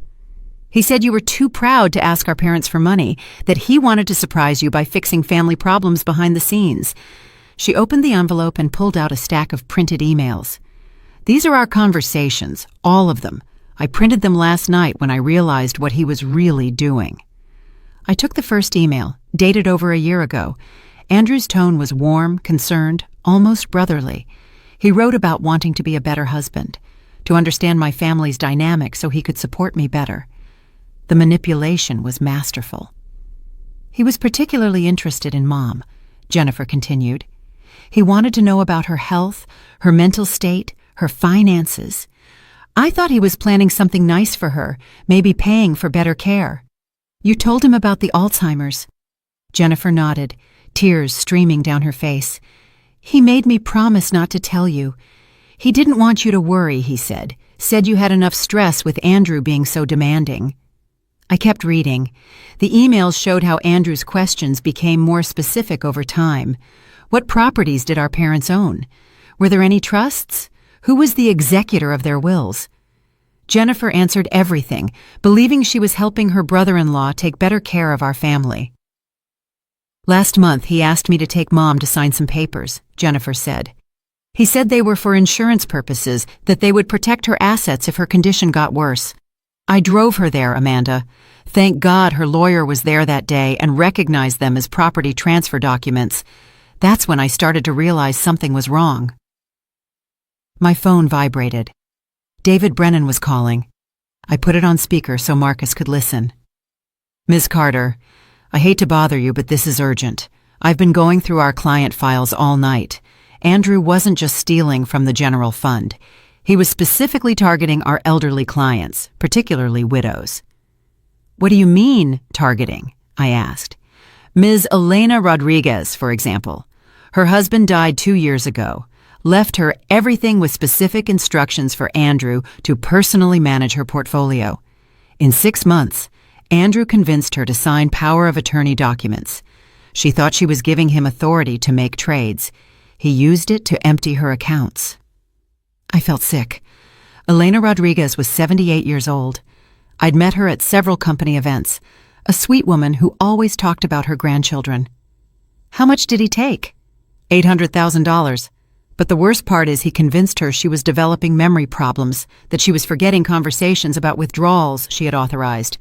He said you were too proud to ask our parents for money, that he wanted to surprise you by fixing family problems behind the scenes. She opened the envelope and pulled out a stack of printed emails. "These are our conversations, all of them. I printed them last night when I realized what he was really doing." I took the first email, dated over a year ago. Andrew's tone was warm, concerned, almost brotherly. He wrote about wanting to be a better husband, to understand my family's dynamic so he could support me better. The manipulation was masterful. "He was particularly interested in Mom," Jennifer continued. "He wanted to know about her health, her mental state, her finances. I thought he was planning something nice for her, maybe paying for better care. You told him about the Alzheimer's." Jennifer nodded, tears streaming down her face. "He made me promise not to tell you. He didn't want you to worry, he said you had enough stress with Andrew being so demanding." I kept reading. The emails showed how Andrew's questions became more specific over time. What properties did our parents own? Were there any trusts? Who was the executor of their wills? Jennifer answered everything, believing she was helping her brother-in-law take better care of our family. "Last month, he asked me to take Mom to sign some papers," Jennifer said. "He said they were for insurance purposes, that they would protect her assets if her condition got worse. I drove her there, Amanda. Thank God her lawyer was there that day and recognized them as property transfer documents. That's when I started to realize something was wrong." My phone vibrated. David Brennan was calling. I put it on speaker so Marcus could listen. "Ms. Carter, I hate to bother you, but this is urgent. I've been going through our client files all night. Andrew wasn't just stealing from the general fund. He was specifically targeting our elderly clients, particularly widows." "What do you mean, targeting?" I asked. "Ms. Elena Rodriguez, for example. Her husband died 2 years ago, left her everything with specific instructions for Andrew to personally manage her portfolio. In 6 months, Andrew convinced her to sign power of attorney documents. She thought she was giving him authority to make trades. He used it to empty her accounts." I felt sick. Elena Rodriguez was 78 years old. I'd met her at several company events, a sweet woman who always talked about her grandchildren. "How much did he take?" $800,000. But the worst part is he convinced her she was developing memory problems, that she was forgetting conversations about withdrawals she had authorized.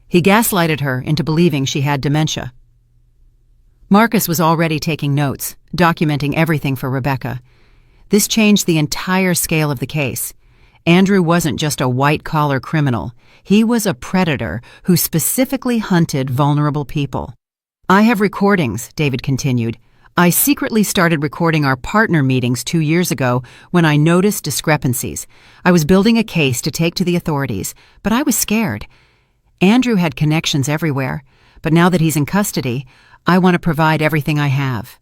He gaslighted her into believing she had dementia. Marcus was already taking notes, documenting everything for Rebecca. This changed the entire scale of the case. Andrew wasn't just a white-collar criminal. He was a predator who specifically hunted vulnerable people. "I have recordings," David continued, I secretly started recording our partner meetings 2 years ago when I noticed discrepancies. I was building a case to take to the authorities, but I was scared. Andrew had connections everywhere, but now that he's in custody, I want to provide everything I have.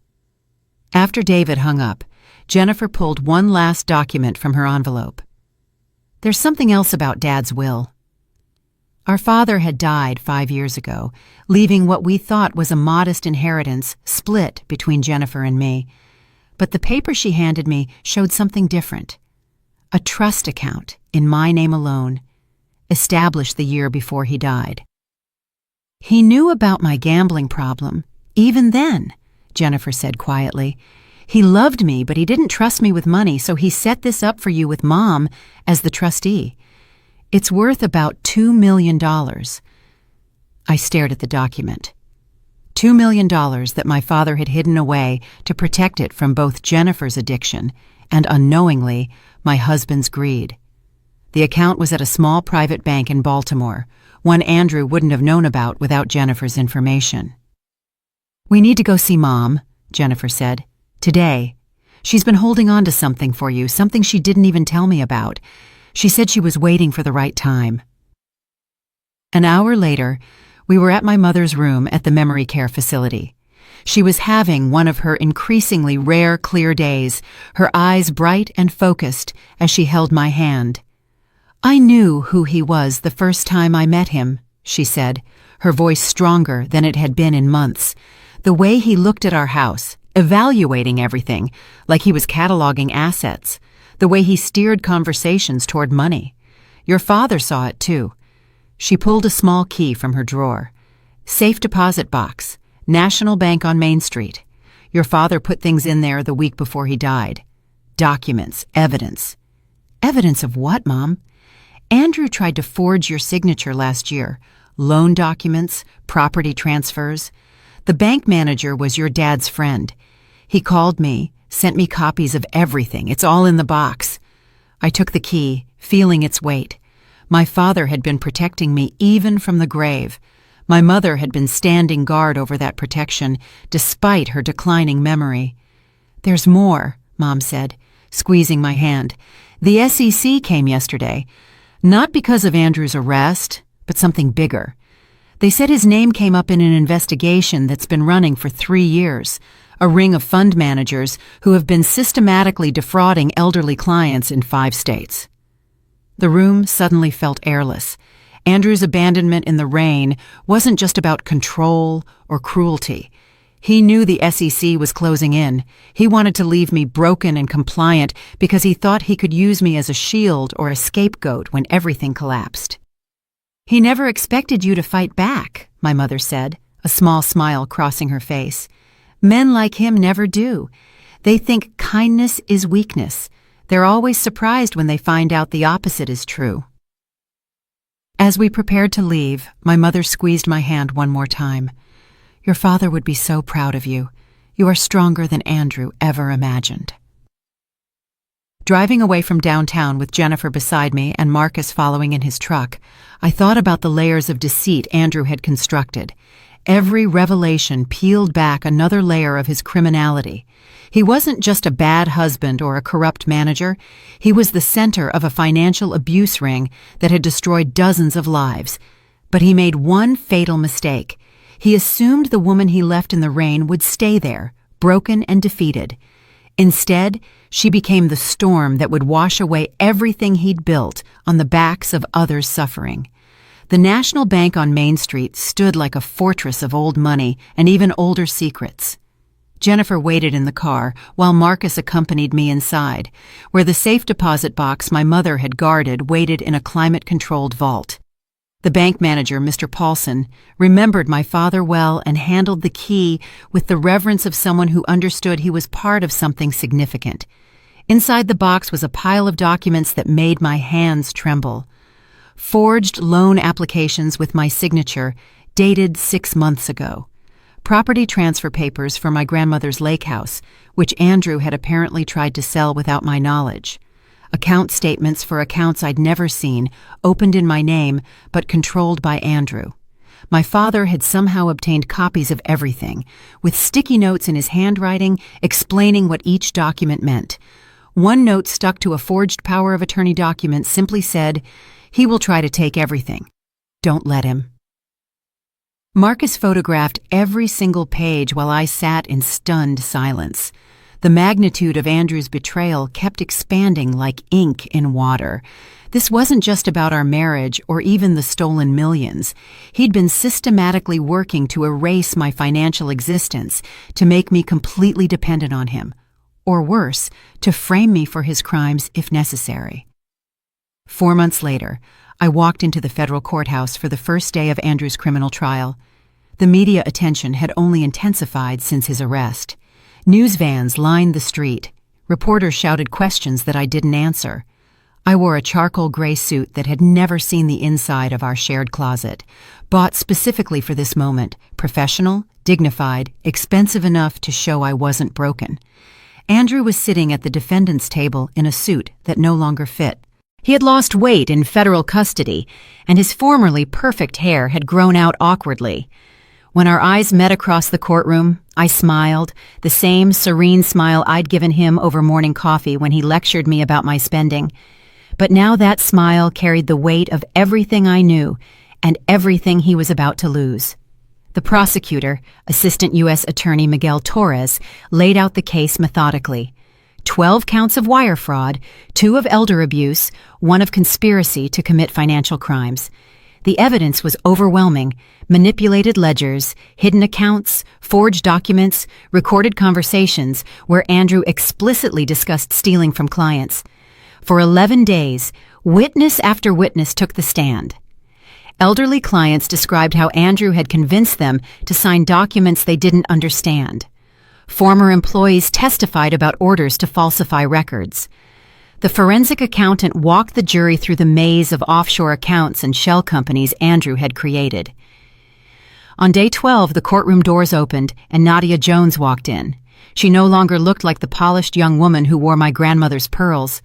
After David hung up, Jennifer pulled one last document from her envelope. There's something else about Dad's will. Our father had died 5 years ago, leaving what we thought was a modest inheritance split between Jennifer and me. But the paper she handed me showed something different. A trust account in my name alone, established the year before he died. He knew about my gambling problem, even then, Jennifer said quietly. He loved me, but he didn't trust me with money, so he set this up for you with Mom as the trustee. It's worth about $2 million. I stared at the document. $2 million that my father had hidden away to protect it from both Jennifer's addiction and, unknowingly, my husband's greed. The account was at a small private bank in Baltimore, one Andrew wouldn't have known about without Jennifer's information. We need to go see Mom, Jennifer said. Today. She's been holding on to something for you, something she didn't even tell me about. She said she was waiting for the right time. An hour later, we were at my mother's room at the memory care facility. She was having one of her increasingly rare clear days, her eyes bright and focused as she held my hand. I knew who he was the first time I met him, she said, her voice stronger than it had been in months. The way he looked at our house, evaluating everything, like he was cataloging assets. The way he steered conversations toward money. Your father saw it too. She pulled a small key from her drawer. Safe deposit box, National Bank on Main Street. Your father put things in there the week before he died. Documents, evidence. Evidence of what, Mom? Andrew tried to forge your signature last year. Loan documents, property transfers. The bank manager was your dad's friend. He called me, sent me copies of everything. It's all in the box. I took the key, feeling its weight. My father had been protecting me even from the grave. My mother had been standing guard over that protection, despite her declining memory. There's more, Mom said, squeezing my hand. The SEC came yesterday. Not because of Andrew's arrest, but something bigger. They said his name came up in an investigation that's been running for 3 years. A ring of fund managers who have been systematically defrauding elderly clients in 5 states. The room suddenly felt airless. Andrew's abandonment in the rain wasn't just about control or cruelty. He knew the SEC was closing in. He wanted to leave me broken and compliant because he thought he could use me as a shield or a scapegoat when everything collapsed. He never expected you to fight back, my mother said, a small smile crossing her face. Men like him never do. They think kindness is weakness. They're always surprised when they find out the opposite is true. As we prepared to leave, my mother squeezed my hand one more time. Your father would be so proud of you. You are stronger than Andrew ever imagined. Driving away from downtown with Jennifer beside me and Marcus following in his truck, I thought about the layers of deceit Andrew had constructed. Every revelation peeled back another layer of his criminality. He wasn't just a bad husband or a corrupt manager. He was the center of a financial abuse ring that had destroyed dozens of lives. But he made one fatal mistake. He assumed the woman he left in the rain would stay there, broken and defeated. Instead, she became the storm that would wash away everything he'd built on the backs of others suffering. The National Bank on Main Street stood like a fortress of old money and even older secrets. Jennifer waited in the car while Marcus accompanied me inside, where the safe deposit box my mother had guarded waited in a climate-controlled vault. The bank manager, Mr. Paulson, remembered my father well and handled the key with the reverence of someone who understood he was part of something significant. Inside the box was a pile of documents that made my hands tremble. Forged loan applications with my signature, dated 6 months ago. Property transfer papers for my grandmother's lake house, which Andrew had apparently tried to sell without my knowledge. Account statements for accounts I'd never seen, opened in my name, but controlled by Andrew. My father had somehow obtained copies of everything, with sticky notes in his handwriting explaining what each document meant. One note stuck to a forged power of attorney document simply said, "He will try to take everything. Don't let him." Marcus photographed every single page while I sat in stunned silence. The magnitude of Andrew's betrayal kept expanding like ink in water. This wasn't just about our marriage or even the stolen millions. He'd been systematically working to erase my financial existence, to make me completely dependent on him. Or worse, to frame me for his crimes if necessary. 4 months later, I walked into the federal courthouse for the first day of Andrew's criminal trial. The media attention had only intensified since his arrest. News vans lined the street. Reporters shouted questions that I didn't answer. I wore a charcoal gray suit that had never seen the inside of our shared closet, bought specifically for this moment, professional, dignified, expensive enough to show I wasn't broken. Andrew was sitting at the defendant's table in a suit that no longer fit. He had lost weight in federal custody, and his formerly perfect hair had grown out awkwardly. When our eyes met across the courtroom, I smiled, the same serene smile I'd given him over morning coffee when he lectured me about my spending. But now that smile carried the weight of everything I knew and everything he was about to lose. The prosecutor, Assistant U.S. Attorney Miguel Torres, laid out the case methodically. 12 counts of wire fraud, 2 of elder abuse, 1 of conspiracy to commit financial crimes. The evidence was overwhelming: manipulated ledgers, hidden accounts, forged documents, recorded conversations where Andrew explicitly discussed stealing from clients. For 11 days, witness after witness took the stand. Elderly clients described how Andrew had convinced them to sign documents they didn't understand. Former employees testified about orders to falsify records. The forensic accountant walked the jury through the maze of offshore accounts and shell companies Andrew had created. On day 12, the courtroom doors opened and Nadia Jones walked in. She no longer looked like the polished young woman who wore my grandmother's pearls.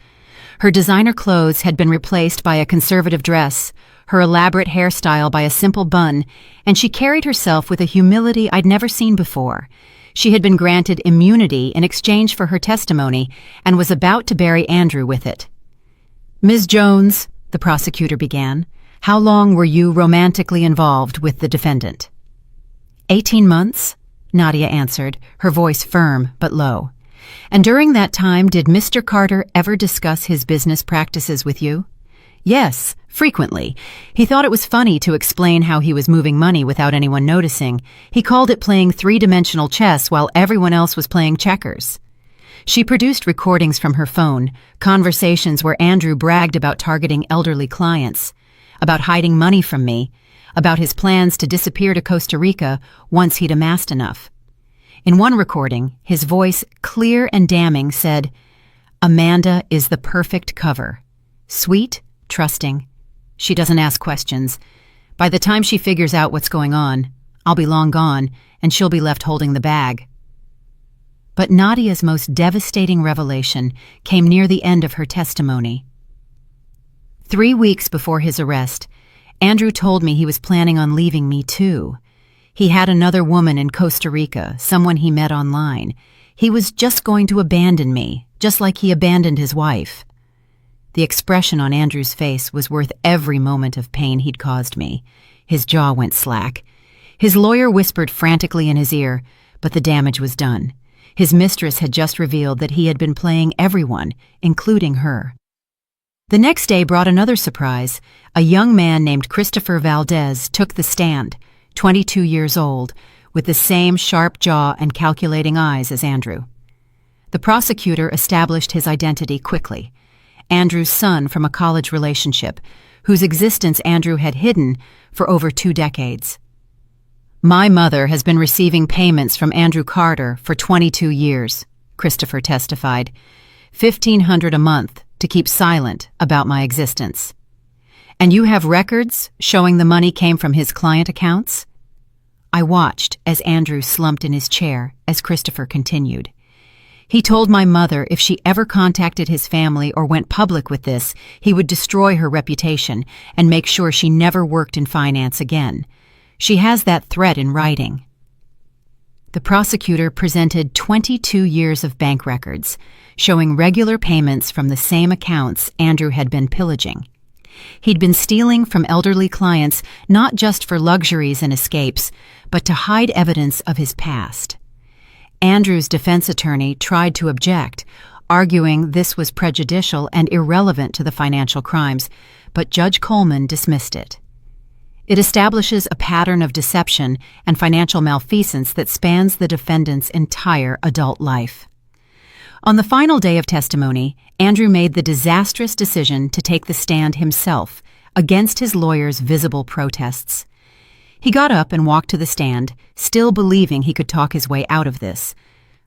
Her designer clothes had been replaced by a conservative dress, her elaborate hairstyle by a simple bun, and she carried herself with a humility I'd never seen before. She had been granted immunity in exchange for her testimony and was about to bury Andrew with it. "Ms. Jones," the prosecutor began, "how long were you romantically involved with the defendant?" 18 months, Nadia answered, her voice firm but low. "And during that time, did Mr. Carter ever discuss his business practices with you?" "Yes, frequently. He thought it was funny to explain how he was moving money without anyone noticing. He called it playing three-dimensional chess while everyone else was playing checkers." She produced recordings from her phone, conversations where Andrew bragged about targeting elderly clients, about hiding money from me, about his plans to disappear to Costa Rica once he'd amassed enough. In one recording, his voice, clear and damning, said, "Amanda is the perfect cover. Sweet, trusting. She doesn't ask questions. By the time she figures out what's going on, I'll be long gone, and she'll be left holding the bag." But Nadia's most devastating revelation came near the end of her testimony. 3 weeks before his arrest, Andrew told me he was planning on leaving me too. He had another woman in Costa Rica, someone he met online. He was just going to abandon me, just like he abandoned his wife. The expression on Andrew's face was worth every moment of pain he'd caused me. His jaw went slack. His lawyer whispered frantically in his ear, but the damage was done. His mistress had just revealed that he had been playing everyone, including her. The next day brought another surprise. A young man named Christopher Valdez took the stand, 22 years old, with the same sharp jaw and calculating eyes as Andrew. The prosecutor established his identity quickly. Andrew's son from a college relationship, whose existence Andrew had hidden for over 2 decades. "My mother has been receiving payments from Andrew Carter for 22 years, Christopher testified. $1,500 a month to keep silent about my existence. "And you have records showing the money came from his client accounts?" I watched as Andrew slumped in his chair as Christopher continued. "He told my mother if she ever contacted his family or went public with this, he would destroy her reputation and make sure she never worked in finance again. She has that threat in writing." The prosecutor presented 22 years of bank records, showing regular payments from the same accounts Andrew had been pillaging. He'd been stealing from elderly clients not just for luxuries and escapes, but to hide evidence of his past. Andrew's defense attorney tried to object, arguing this was prejudicial and irrelevant to the financial crimes, but Judge Coleman dismissed it. It establishes a pattern of deception and financial malfeasance that spans the defendant's entire adult life. On the final day of testimony, Andrew made the disastrous decision to take the stand himself against his lawyer's visible protests. He got up and walked to the stand, still believing he could talk his way out of this.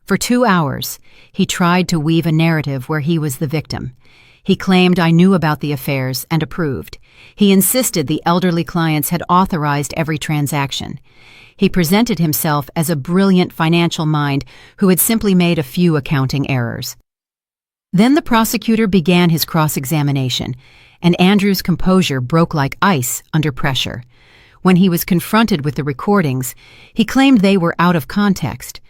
For 2 hours, he tried to weave a narrative where he was the victim. He claimed I knew about the affairs and approved. He insisted the elderly clients had authorized every transaction. He presented himself as a brilliant financial mind who had simply made a few accounting errors. Then the prosecutor began his cross-examination, and Andrew's composure broke like ice under pressure. When he was confronted with the recordings, he claimed they were out of context.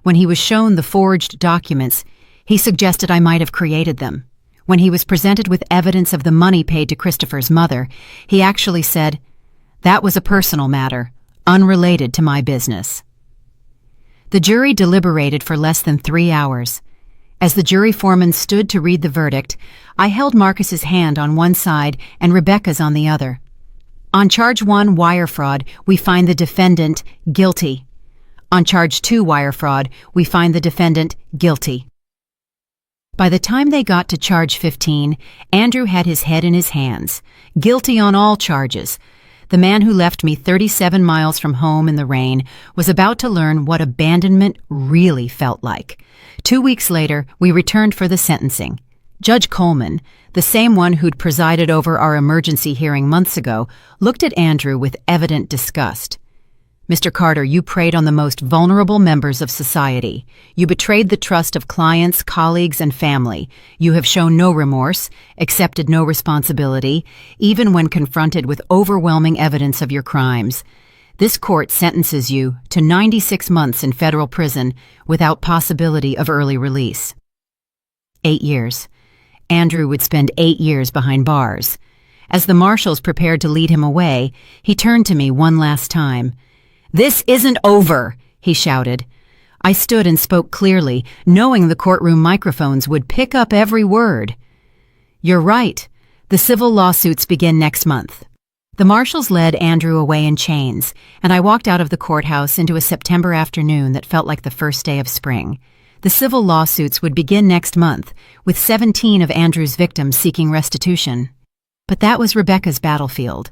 When he was shown the forged documents, he suggested I might have created them. When he was presented with evidence of the money paid to Christopher's mother, he actually said, "That was a personal matter, unrelated to my business." The jury deliberated for less than 3 hours. As the jury foreman stood to read the verdict, I held Marcus's hand on one side and Rebecca's on the other. On charge 1, wire fraud, we find the defendant guilty. On charge 2, wire fraud, we find the defendant guilty. By the time they got to charge 15, Andrew had his head in his hands, guilty on all charges. The man who left me 37 miles from home in the rain was about to learn what abandonment really felt like. 2 weeks later, we returned for the sentencing. Judge Coleman, the same one who'd presided over our emergency hearing months ago, looked at Andrew with evident disgust. "Mr. Carter, you preyed on the most vulnerable members of society. You betrayed the trust of clients, colleagues, and family. You have shown no remorse, accepted no responsibility, even when confronted with overwhelming evidence of your crimes. This court sentences you to 96 months in federal prison without possibility of early release." 8 years. Andrew would spend 8 years behind bars. As the marshals prepared to lead him away, he turned to me one last time. "This isn't over," he shouted. I stood and spoke clearly, knowing the courtroom microphones would pick up every word. "You're right. The civil lawsuits begin next month." The marshals led Andrew away in chains, and I walked out of the courthouse into a September afternoon that felt like the first day of spring. The civil lawsuits would begin next month, with 17 of Andrew's victims seeking restitution. But that was Rebecca's battlefield.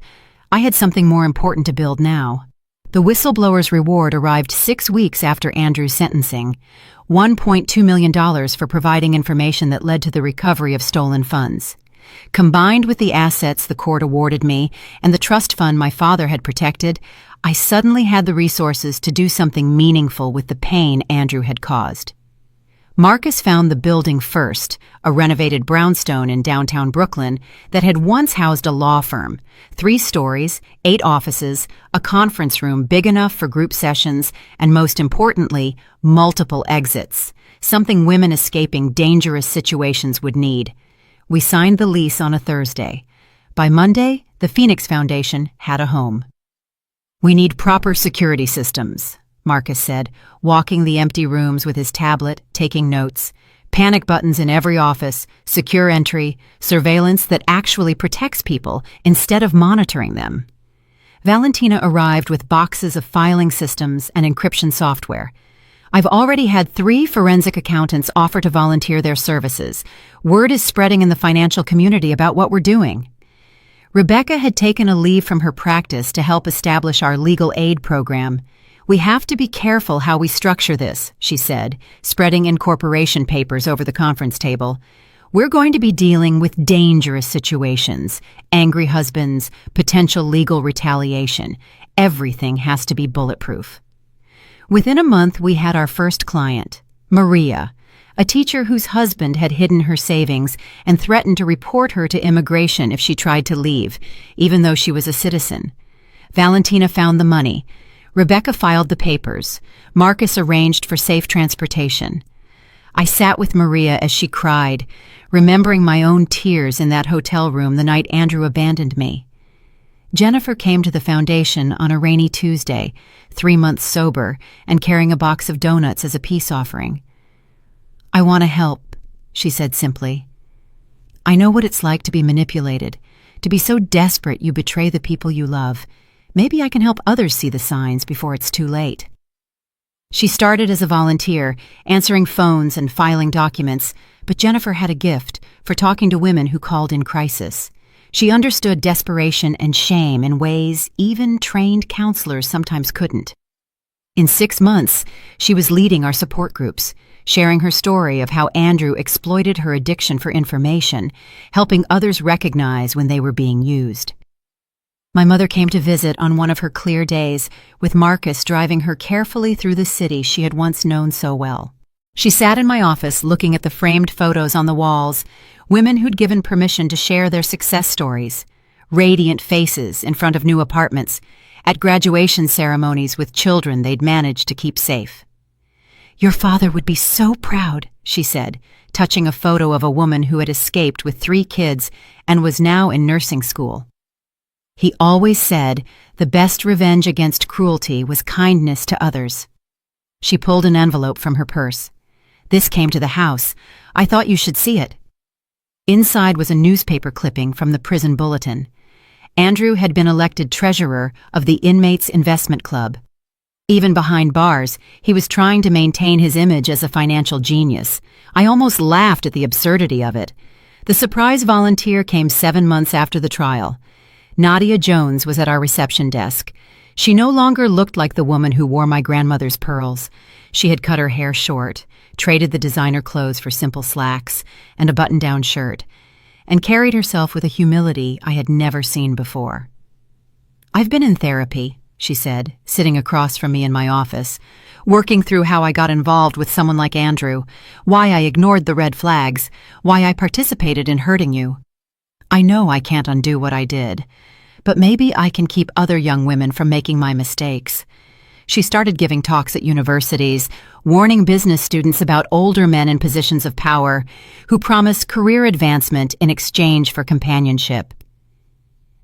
I had something more important to build now. The whistleblower's reward arrived 6 weeks after Andrew's sentencing, $1.2 million for providing information that led to the recovery of stolen funds. Combined with the assets the court awarded me and the trust fund my father had protected, I suddenly had the resources to do something meaningful with the pain Andrew had caused. Marcus found the building first, a renovated brownstone in downtown Brooklyn that had once housed a law firm, 3 stories, 8 offices, a conference room big enough for group sessions, and most importantly, multiple exits, something women escaping dangerous situations would need. We signed the lease on a Thursday. By Monday, the Phoenix Foundation had a home. "We need proper security systems," Marcus said, walking the empty rooms with his tablet, taking notes. "Panic buttons in every office, secure entry, surveillance that actually protects people instead of monitoring them." Valentina arrived with boxes of filing systems and encryption software. "I've already had 3 forensic accountants offer to volunteer their services. Word is spreading in the financial community about what we're doing." Rebecca had taken a leave from her practice to help establish our legal aid program. "We have to be careful how we structure this," she said, spreading incorporation papers over the conference table. "We're going to be dealing with dangerous situations, angry husbands, potential legal retaliation. Everything has to be bulletproof." Within a month, we had our first client, Maria, a teacher whose husband had hidden her savings and threatened to report her to immigration if she tried to leave, even though she was a citizen. Valentina found the money. Rebecca filed the papers. Marcus arranged for safe transportation. I sat with Maria as she cried, remembering my own tears in that hotel room the night Andrew abandoned me. Jennifer came to the foundation on a rainy Tuesday, 3 months sober, and carrying a box of donuts as a peace offering. "I want to help," she said simply. "I know what it's like to be manipulated, to be so desperate you betray the people you love. Maybe I can help others see the signs before it's too late." She started as a volunteer, answering phones and filing documents, but Jennifer had a gift for talking to women who called in crisis. She understood desperation and shame in ways even trained counselors sometimes couldn't. In 6 months, she was leading our support groups, sharing her story of how Andrew exploited her addiction for information, helping others recognize when they were being used. My mother came to visit on one of her clear days, with Marcus driving her carefully through the city she had once known so well. She sat in my office looking at the framed photos on the walls, women who'd given permission to share their success stories, radiant faces in front of new apartments, at graduation ceremonies with children they'd managed to keep safe. "Your father would be so proud," she said, touching a photo of a woman who had escaped with 3 kids and was now in nursing school. "He always said the best revenge against cruelty was kindness to others." She pulled an envelope from her purse. "This came to the house. I thought you should see it." Inside was a newspaper clipping from the prison bulletin. Andrew had been elected treasurer of the Inmates Investment Club. Even behind bars, he was trying to maintain his image as a financial genius. I almost laughed at the absurdity of it. The surprise volunteer came 7 months after the trial. Nadia Jones was at our reception desk. She no longer looked like the woman who wore my grandmother's pearls. She had cut her hair short, traded the designer clothes for simple slacks and a button-down shirt, and carried herself with a humility I had never seen before. "I've been in therapy," she said, sitting across from me in my office, "working through how I got involved with someone like Andrew, why I ignored the red flags, why I participated in hurting you. I know I can't undo what I did, but maybe I can keep other young women from making my mistakes." She started giving talks at universities, warning business students about older men in positions of power who promised career advancement in exchange for companionship.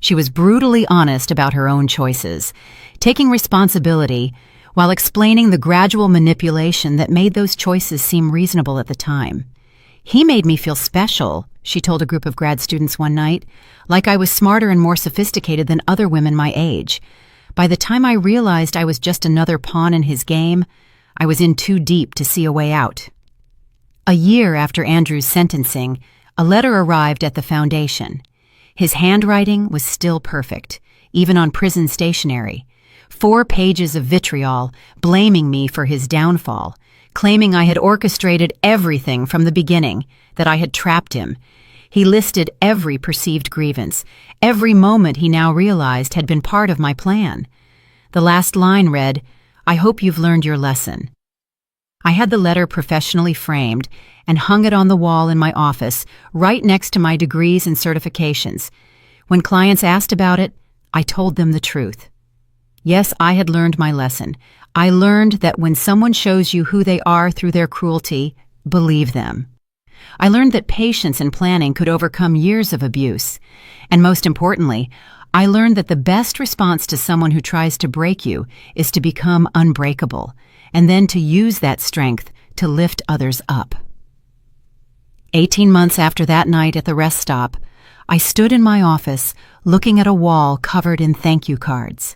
She was brutally honest about her own choices, taking responsibility while explaining the gradual manipulation that made those choices seem reasonable at the time. "He made me feel special," she told a group of grad students one night, "like I was smarter and more sophisticated than other women my age. By the time I realized I was just another pawn in his game, I was in too deep to see a way out." A year after Andrew's sentencing, a letter arrived at the foundation. His handwriting was still perfect, even on prison stationery. 4 pages of vitriol blaming me for his downfall, claiming I had orchestrated everything from the beginning, that I had trapped him. He listed every perceived grievance, every moment he now realized had been part of my plan. The last line read, "I hope you've learned your lesson." I had the letter professionally framed and hung it on the wall in my office, right next to my degrees and certifications. When clients asked about it, I told them the truth. Yes, I had learned my lesson. I learned that when someone shows you who they are through their cruelty, believe them. I learned that patience and planning could overcome years of abuse. And most importantly, I learned that the best response to someone who tries to break you is to become unbreakable, and then to use that strength to lift others up. 18 months after that night at the rest stop, I stood in my office looking at a wall covered in thank you cards.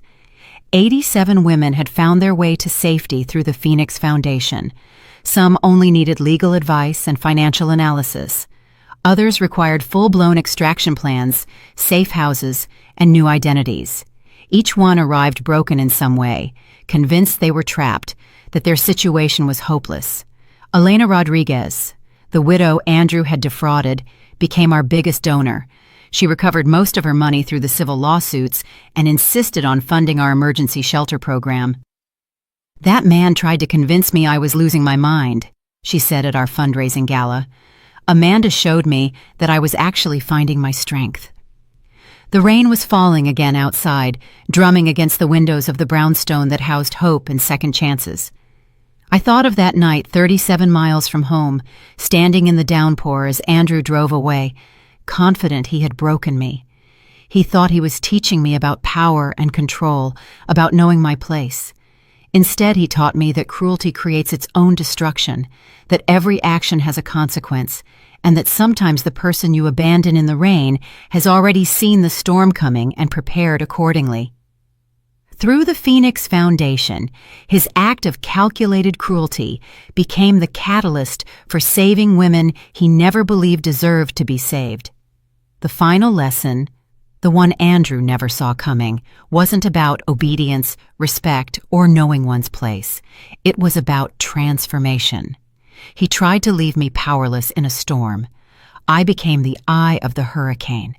87 women had found their way to safety through the Phoenix Foundation. Some only needed legal advice and financial analysis. Others required full-blown extraction plans, safe houses, and new identities. Each one arrived broken in some way, convinced they were trapped, that their situation was hopeless. Elena Rodriguez, the widow Andrew had defrauded, became our biggest donor. She recovered most of her money through the civil lawsuits and insisted on funding our emergency shelter program. "That man tried to convince me I was losing my mind," she said at our fundraising gala. "Amanda showed me that I was actually finding my strength." The rain was falling again outside, drumming against the windows of the brownstone that housed hope and second chances. I thought of that night 37 miles from home, standing in the downpour as Andrew drove away, confident he had broken me. He thought he was teaching me about power and control, about knowing my place. Instead, he taught me that cruelty creates its own destruction, that every action has a consequence, and that sometimes the person you abandon in the rain has already seen the storm coming and prepared accordingly. Through the Phoenix Foundation, his act of calculated cruelty became the catalyst for saving women he never believed deserved to be saved. The final lesson, the one Andrew never saw coming, wasn't about obedience, respect, or knowing one's place. It was about transformation. He tried to leave me powerless in a storm. I became the eye of the hurricane.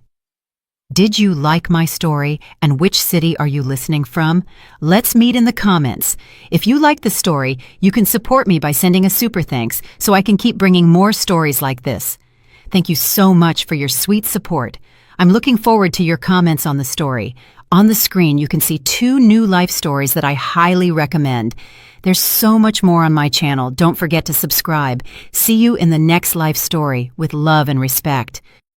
Did you like my story, and which city are you listening from? Let's meet in the comments. If you like the story, you can support me by sending a super thanks so I can keep bringing more stories like this. Thank you so much for your sweet support. I'm looking forward to your comments on the story. On the screen, you can see 2 new life stories that I highly recommend. There's so much more on my channel. Don't forget to subscribe. See you in the next life story with love and respect.